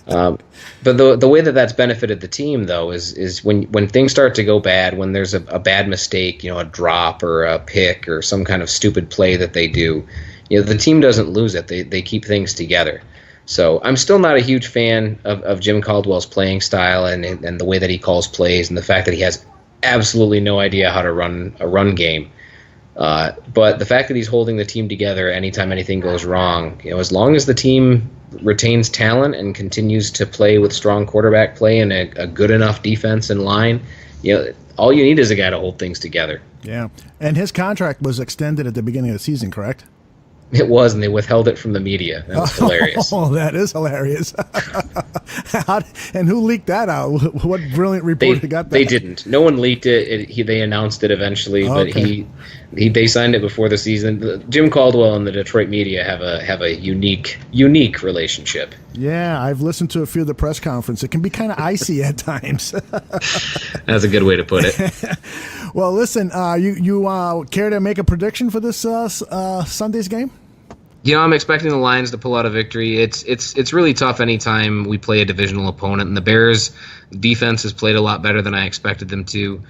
F: But the way that's benefited the team, though, is when things start to go bad, when there's a bad mistake, a drop or a pick or some kind of stupid play that they do, the team doesn't lose it. They keep things together. So I'm still not a huge fan of Jim Caldwell's playing style and the way that he calls plays and the fact that he has absolutely no idea how to run a run game. But the fact that he's holding the team together anytime anything goes wrong, as long as the team retains talent and continues to play with strong quarterback play and a good enough defense in line, all you need is a guy to hold things together.
A: Yeah, and his contract was extended at the beginning of the season, correct?
F: It was, and they withheld it from the media. That was hilarious.
A: Oh, that is hilarious. And who leaked that out? What brilliant reporter got that?
F: They didn't. No one leaked it. They announced it eventually, but they signed it before the season. Jim Caldwell and the Detroit media have a unique relationship.
A: Yeah, I've listened to a few of the press conferences. It can be kind of icy at times.
F: That's a good way to put it.
A: Well, listen, you care to make a prediction for this Sunday's game?
F: I'm expecting the Lions to pull out a victory. It's really tough anytime we play a divisional opponent, and the Bears' defense has played a lot better than I expected them to.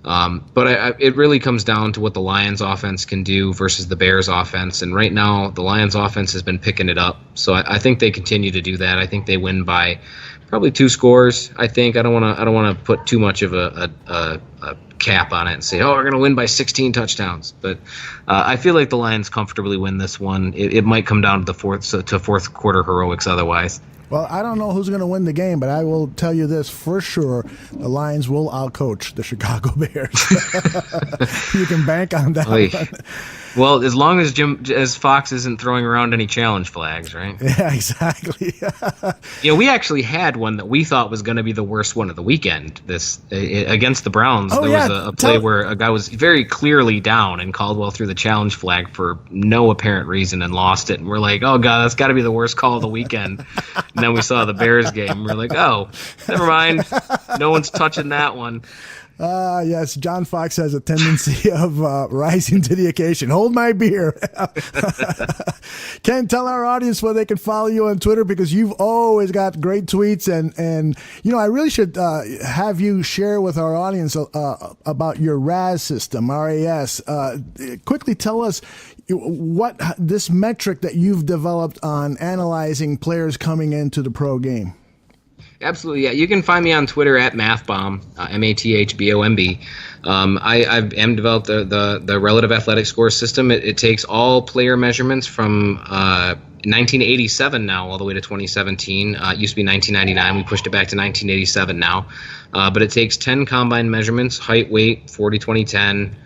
F: But it really comes down to what the Lions' offense can do versus the Bears' offense, and right now the Lions' offense has been picking it up. So I think they continue to do that. I think they win by probably 2 scores. I think I don't want to put too much of a cap on it and say, we're going to win by 16 touchdowns. But I feel like the Lions comfortably win this one. It might come down to the fourth quarter heroics otherwise.
A: Well, I don't know who's going to win the game, but I will tell you this for sure: the Lions will outcoach the Chicago Bears. You can bank on that one.
F: Well, as long as Fox isn't throwing around any challenge flags, right?
A: Yeah, exactly.
F: We actually had one that we thought was going to be the worst one of the weekend. This against the Browns, there was a play where a guy was very clearly down, and Caldwell threw the challenge flag for no apparent reason and lost it. And we're like, oh god, that's got to be the worst call of the weekend. And then we saw the Bears game. We're like, oh, never mind. No one's touching that one.
A: Yes, John Fox has a tendency of rising to the occasion. Hold my beer. Ken, tell our audience where they can follow you on Twitter, because you've always got great tweets. And I really should have you share with our audience about your RAS system, RAS. Quickly tell us what this metric that you've developed on analyzing players coming into the pro game.
F: Absolutely, yeah. You can find me on Twitter at MathBomb, MathBomb. I am developed the relative athletic score system. It takes all player measurements from 1987 now all the way to 2017. It used to be 1999. We pushed it back to 1987 now. But it takes 10 combine measurements: height, weight, 40, 20, 10,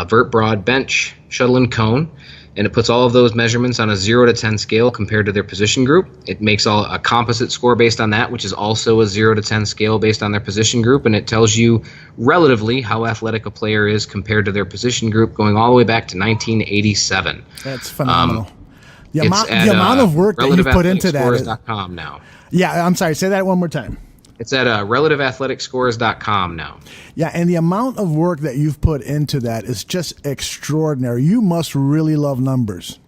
F: vert, broad, bench, shuttle, and cone. And it puts all of those measurements on a 0 to 10 scale compared to their position group. It makes a composite score based on that, which is also a 0 to 10 scale based on their position group. And it tells you relatively how athletic a player is compared to their position group, going all the way back to 1987.
A: That's phenomenal. The amount of work that you've put into that is
F: relativeathleticscores.com now.
A: Yeah, I'm sorry. Say that one more time.
F: It's at relativeathleticscores.com now.
A: Yeah, and the amount of work that you've put into that is just extraordinary. You must really love numbers.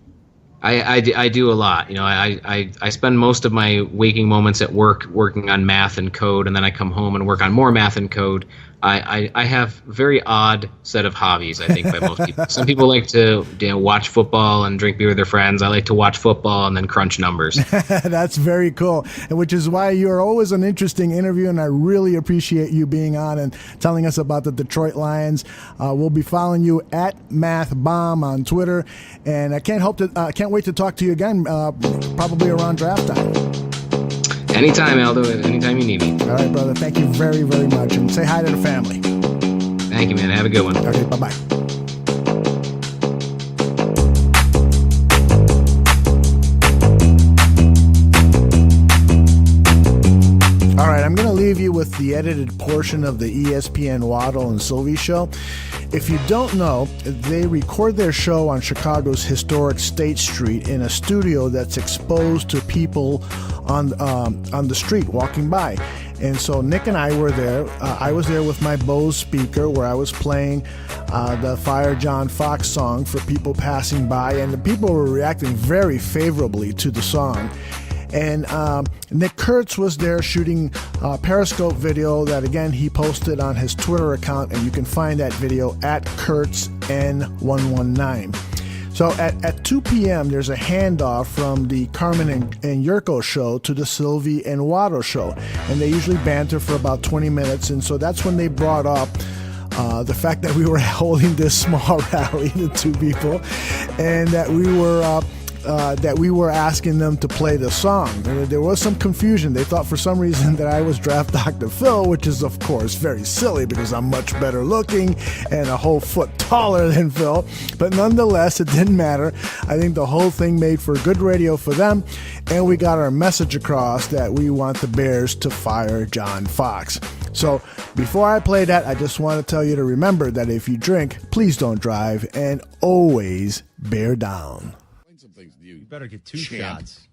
F: I do a lot. I spend most of my waking moments at work working on math and code, and then I come home and work on more math and code. I have a very odd set of hobbies, I think, by most people. Some people like to watch football and drink beer with their friends. I like to watch football and then crunch numbers.
A: That's very cool, and which is why you're always an interesting interview, and I really appreciate you being on and telling us about the Detroit Lions. We'll be following you at MathBomb on Twitter, and I can't wait to talk to you again, probably around draft time.
F: Anytime, Aldo. Anytime you need me.
A: All right, brother. Thank you very, very much. And say hi to the family.
F: Thank you, man. Have a good one.
A: Okay, bye-bye. All right, I'm going to leave you with the edited portion of the ESPN Waddle and Silvy show. If you don't know, they record their show on Chicago's historic State Street in a studio that's exposed to people on the street walking by. And so Nick and I were there. I was there with my Bose speaker where I was playing the Fire John Fox song for people passing by, and the people were reacting very favorably to the song. And Nick Kurtz was there shooting a Periscope video that, again, he posted on his Twitter account, and you can find that video at KurtzN119. So at 2 p.m., there's a handoff from the Carmen and Yurko show to the Silvy and Waddle show. And they usually banter for about 20 minutes. And so that's when they brought up the fact that we were holding this small rally, the two people, and that we were asking them to play the song. There was some confusion. They thought for some reason that I was Draft Dr. Phil, which is, of course, very silly because I'm much better looking and a whole foot taller than Phil. But nonetheless, it didn't matter. I think the whole thing made for good radio for them, and we got our message across that we want the Bears to fire John Fox. So before I play that, I just want to tell you to remember that if you drink, please don't drive, and always bear down.
H: You better get two shots,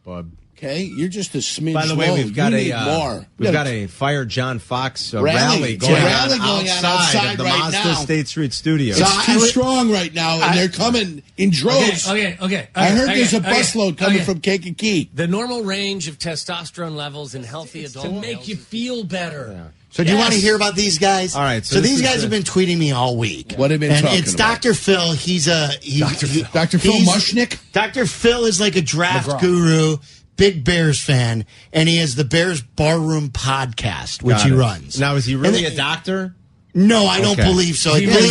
H: bub.
I: Okay, you're just a smidge.
H: By the way, we've got a Fire John Fox rally going on outside of the
I: right
H: Mazda
I: now.
H: State Street studio.
I: It's too strong right now, and they're coming in droves.
J: Okay.
I: I heard there's a busload coming from Kankakee.
J: The normal range of testosterone levels in healthy adults to make you feel better.
H: Yeah.
K: So do you want to hear about these guys?
H: All right.
K: So these guys have been tweeting me all week.
I: What have they been talking
K: it's
I: about?
K: Dr. Phil. He's
I: Dr. Phil Mushnick?
K: Dr. Phil is like a draft guru, big Bears fan, and he has the Bears Barroom podcast, which he runs.
H: Now, is he really a doctor?
K: No, I don't believe so.
J: He's got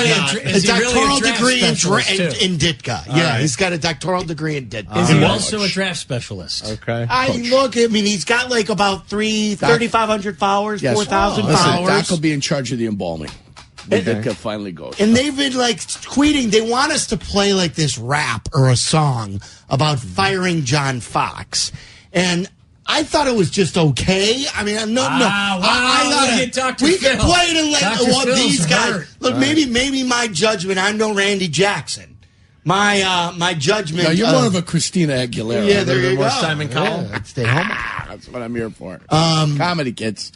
K: a doctoral degree in Ditka. Yeah, he's got a doctoral degree in Ditka.
J: Is he also a draft specialist?
H: Okay.
K: He's got like about 3,500 followers, 4,000 followers.
I: Doc will be in charge of the embalming. Ditka finally goes.
K: And they've been like tweeting. They want us to play like this rap or a song about firing John Fox. And I thought it was just okay. I mean, no. I thought we could play to let these guys. Look, maybe my judgment. I'm no Randy Jackson. My judgment.
I: No, you're more of a Christina Aguilera.
K: Yeah, there you go.
J: Simon Cowell.
K: Stay home.
I: That's what I'm here for. Comedy, kids.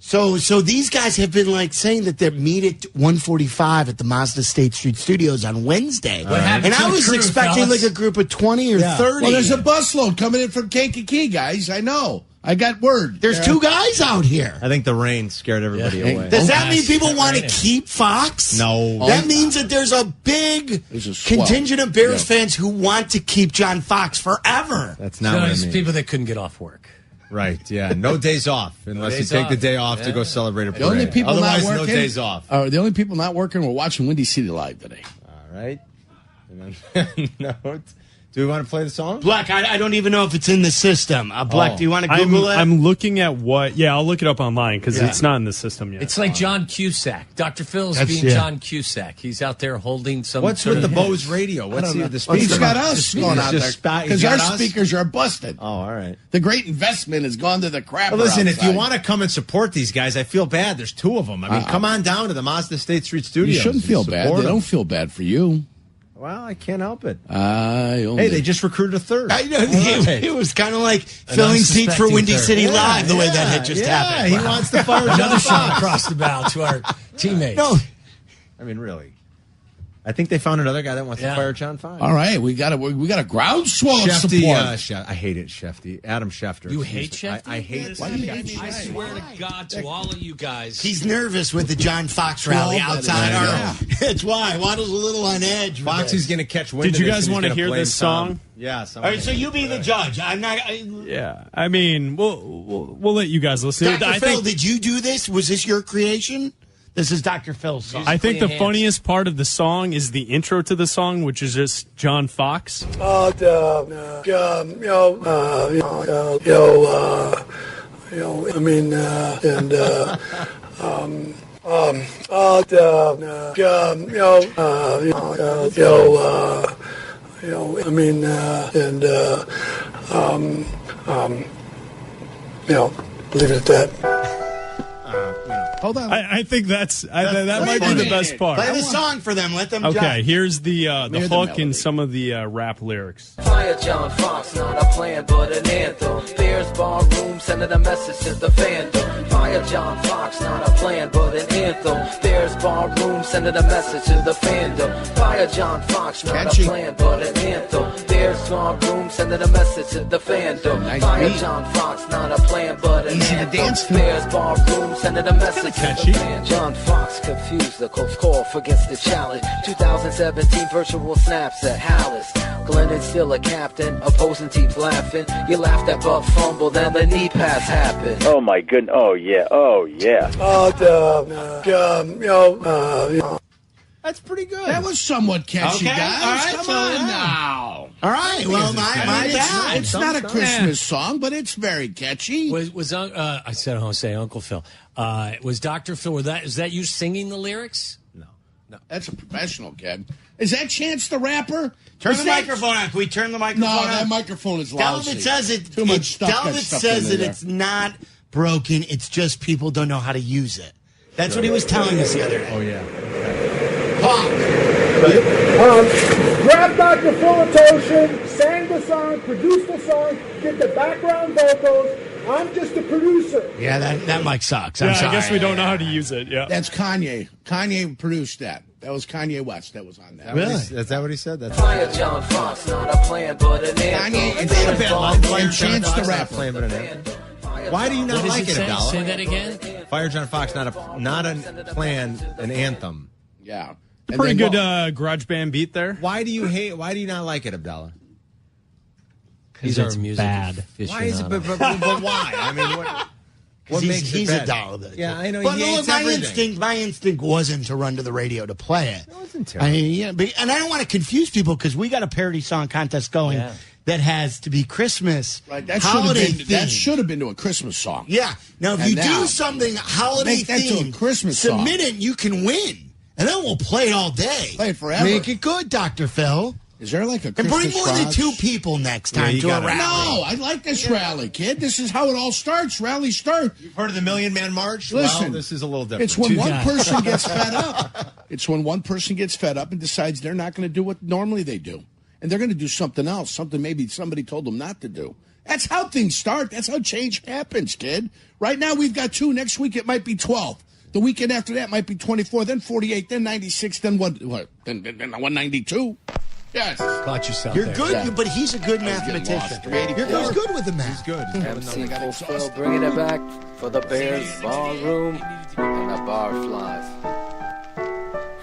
K: So these guys have been like saying that they're meet at 1:45 at the Mazda State Street Studios on Wednesday. And I was expecting like a group of 20 or 30.
I: Well, there's a busload coming in from Kankakee, guys. I know. I got word.
K: There's 2 guys out here.
H: I think the rain scared everybody away.
K: Does that mean people want to keep Fox?
H: No.
K: That means that there's a big contingent of Bears fans who want to keep John Fox forever.
H: That's not what I mean.
J: People that couldn't get off work.
H: Right, yeah. No days off unless you take the day off to go celebrate a parade.
I: The only people
H: Otherwise,
I: not working,
H: no days off.
I: The only people not working were watching Windy City Live today.
H: All right. And then, do we want to play the song?
K: Black, I don't even know if it's in the system. Black, do you want to Google it?
L: I'm looking at what... Yeah, I'll look it up online because it's not in the system yet.
J: It's like John Cusack. Dr. Phil's being John Cusack. He's out there holding some...
H: What's with the Bose radio? What's the speaker?
I: He's got us going out there because our speakers are busted.
H: Oh, all right.
I: The great investment has gone to the crap.
H: Well, listen, if you want to come and support these guys, I feel bad. There's 2 of them. I mean, come on down to the Mazda State Street Studios.
I: You shouldn't feel bad. They don't feel bad for you.
H: Well, I can't help it.
I: Hey,
H: they just recruited a 3rd.
K: I know. It was kind of like filling seats for Windy City Live, the way that had just happened.
H: He wants to fire
J: another shot across the bow to our teammates.
K: No,
H: I mean, really. I think they found another guy that wants to fire John Fox.
I: All right, we got a groundswell of support.
H: I hate it, Shefty. Adam Schefter.
J: You hate Shefty?
H: I hate it.
J: I swear to God, to all of you guys.
K: He's nervous with the John Fox rally outside our... That's why. Waddle's a little on edge.
H: Foxy's going to catch wind.
L: Did you guys want to hear this song?
H: Yes.
K: All right, so you be the judge. I'm not...
L: Yeah, I mean, we'll let you guys listen.
K: Dr. Phil, did you do this? Was this your creation? This is Dr. Phil's song.
L: I think the funniest part of the song is the intro to the song, which is just John Fox.
C: I mean, leave it at that.
I: Hold on.
L: I think that might be the best part.
K: Play the song for them. Let them
L: Okay,
K: judge.
L: here's the hook and some of the rap lyrics.
M: Fire John Fox, not a plan but an anthem. Bears bar room sending a message to the fandom. Fire John Fox, not a plan but an anthem. Bears bar room sending a message to the fandom. Fire John Fox, not a plan but an anthem. Bears bar room sending a message to the fandom. Fire John Fox, not a plan but an anthem. Bears bar room sending a message.
L: Catchy.
M: John Fox confused the call against the challenge. 2017 virtual snaps at Hallis. Glennon still a captain, opposing teams laughing. You laughed at Buck fumble, then the knee pass happened.
N: Oh my goodness! Oh yeah!
H: That's pretty good.
I: That was somewhat catchy, guys.
K: All right,
I: Come on now.
K: All right, well, my bad.
I: It's not a Christmas song, but it's very catchy.
J: I said I want to say Uncle Phil. Was Dr. Phil? Is that you singing the lyrics?
I: No. That's a professional, kid. Is that Chance the Rapper?
K: Turn the microphone on. Can we turn the microphone on?
I: No, that microphone is lousy.
K: Delvin says it.
I: Too much stuff.
K: Delvin says that it's not broken. It's just people don't know how to use it. That's what he was telling us the other day.
H: Oh, yeah.
O: Grab Dr. Fullertoshin, sang the song, produced the song, did the background vocals. I'm just a producer.
K: Yeah, that mic sucks. I'm sorry.
L: I guess we don't know how to use it. Yeah,
I: that's Kanye. Kanye produced that. That was Kanye West that was on that.
H: Really? Is that what he said? That's
M: Fire John Fox, not a plan but an anthem.
I: Kanye and Chance the Rapper.
H: Why do you not like it, Abdallah?
J: Say that again.
H: Fire John Fox, not a plan, an anthem.
I: Yeah.
L: Pretty good garage band beat there.
H: Why do you not like it, Abdallah?
J: These are bad.
H: Why is it? But why? I mean, what makes
K: he's
H: it bad?
K: a dollar.
H: Yeah, I know.
K: But my instinct wasn't to run to the radio to play it.
H: It wasn't terrible.
K: And I don't want to confuse people because we got a parody song contest going that has to be Christmas.
I: Right. That should have been to a Christmas song.
K: Yeah. Now, if you do something holiday themed,
I: to a Christmas
K: submit it, you can win. And then we'll play it all day.
I: Play it forever.
K: Make it good, Dr. Phil.
I: Is there like a Christmas
K: And bring more than 2 people next time to a rally.
I: No, I like this rally, kid. This is how it all starts. Rallies start.
H: You've heard of the Million Man March?
I: Listen,
H: well, this is a little different.
I: It's when one person gets fed up. It's when one person gets fed up and decides they're not going to do what normally they do. and they're going to do something else, something maybe somebody told them not to do. That's how things start. That's how change happens, kid. Right now we've got 2. Next week it might be 12. The weekend after that might be 24, then 48, then 96, then what? Then 192. Yes.
J: Caught yourself.
K: You're
J: there.
K: good,
I: Yeah.
K: But he's a good mathematician. You're good with the math.
L: He's good.
M: MC Fulfill bringing it back for the Bears ballroom, and the bar flies.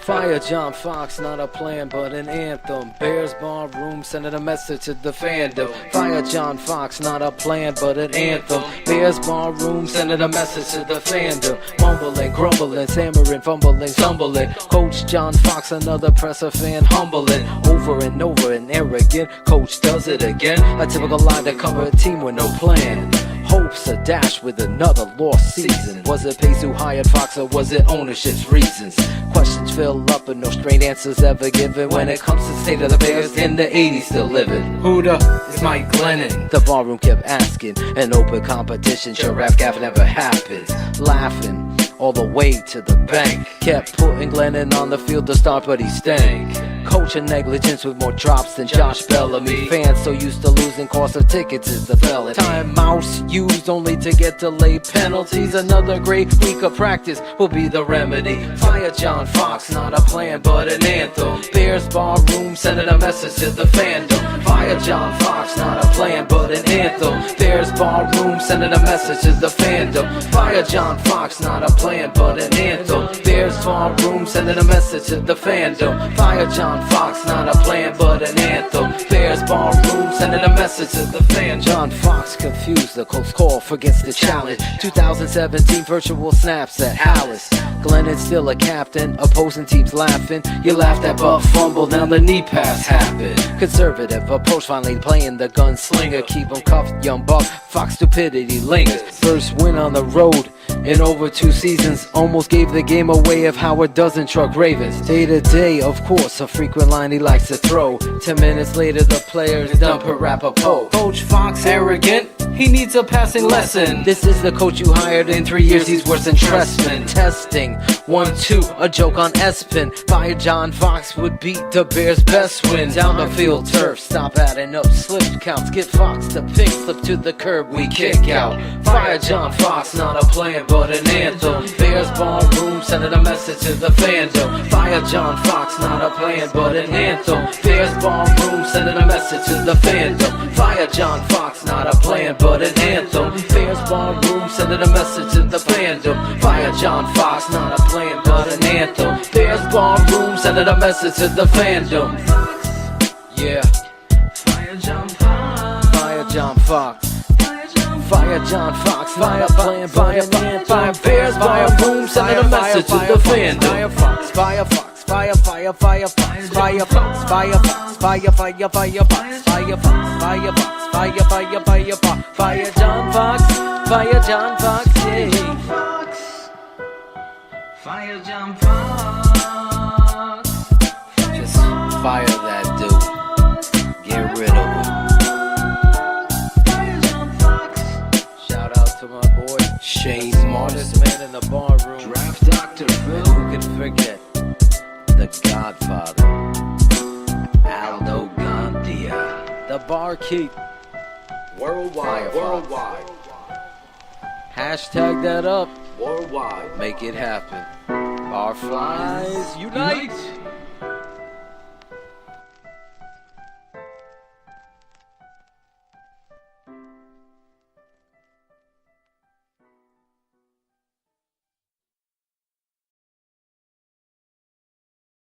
M: Fire John Fox, not a plan but an anthem. Bears ballroom sending a message to the fandom. Fire John Fox, not a plan but an anthem. Bears ballroom sending a message to the fandom. Mumbling, grumbling, stammering, fumbling, stumbling. Coach John Fox, another presser fan, humbling. Over and over and arrogant. Coach does it again. A typical line to cover a team with no plan. Hopes are dashed with another lost season. Was it Pace who hired Fox or was it ownership's reasons? Questions fill up and no straight answers ever given. When it comes to state of the Bears in the 80s still living. Who the is Mike Glennon? The ballroom kept asking. An open competition, sure rap gaff never happens. Laughing all the way to the bank. Kept putting Glennon on the field to start, but he stank. Coaching negligence with more drops than Josh Bellamy. Fans so used to losing cost of tickets is the felony. Timeouts used only to get delayed penalties. Another great week of practice will be the remedy. Fire John Fox, not a plan but an anthem. Bears ballroom sending a message to the fandom. Fire John Fox, not a plan but an anthem. Bears ballroom sending a message to the fandom. Fire John Fox, not a plan but an anthem. Bears ballroom sending a message to the fandom. Fire John Fox, not a plan but an anthem. Bears ballroom sending a message to the fan. John Fox confused the coach call, forgets the challenge. 2017 virtual snaps at Alice. Glennon's still a captain, opposing teams laughing. You laughed at Buff fumble, now the knee pass happened. Conservative approach, finally playing the gunslinger. Keep him cuffed, young Buck, Fox stupidity lingers. First win on the road in over 2 seasons. Almost gave the game away if Howard doesn't truck Ravens. Day to day, of course, a frequent line he likes to throw. 10 minutes later, the players dump a Rappaport. Coach Fox, arrogant, he needs a passing lesson. This is the coach you hired. In 3 years, he's worse than Trestman. Testing, 1-2, a joke on Espin. Fire John Fox would beat the Bears' best win. Down the field turf, stop adding up slip counts. Get Fox to pick, slip to the curb, we kick out. Fire John Fox, not a plan but an anthem. Bears ballroom sending a message to the fandom. Fire John Fox, not a plan but an anthem. Bears ballroom sending a message to the fandom. Fire John Fox, not a plan but an anthem. Bears ballroom sending a message to the fandom. Fire John Fox, not a plan but an anthem. Bears ballroom sending a message to the fandom. Yeah. Fire John Fox. Fire John Fox. Fire John Fox, fire plan, fire Bears, fire boom, sending a message to the fandom. Fire Fox, fire Fox, fire Fox, fire Fox, fire Fox, fire Fox, fire Fox, fire Fox, fire John Fox, fire John Fox, yeah. Fire John Fox. Just fire that dude. Get rid of him. To my boy Shane, smartest man in the barroom. Draft Dr. Phil. Who can forget the Godfather, Aldo Gandia, the barkeep, worldwide. Hashtag that up, worldwide. Make it happen. Barflies unite.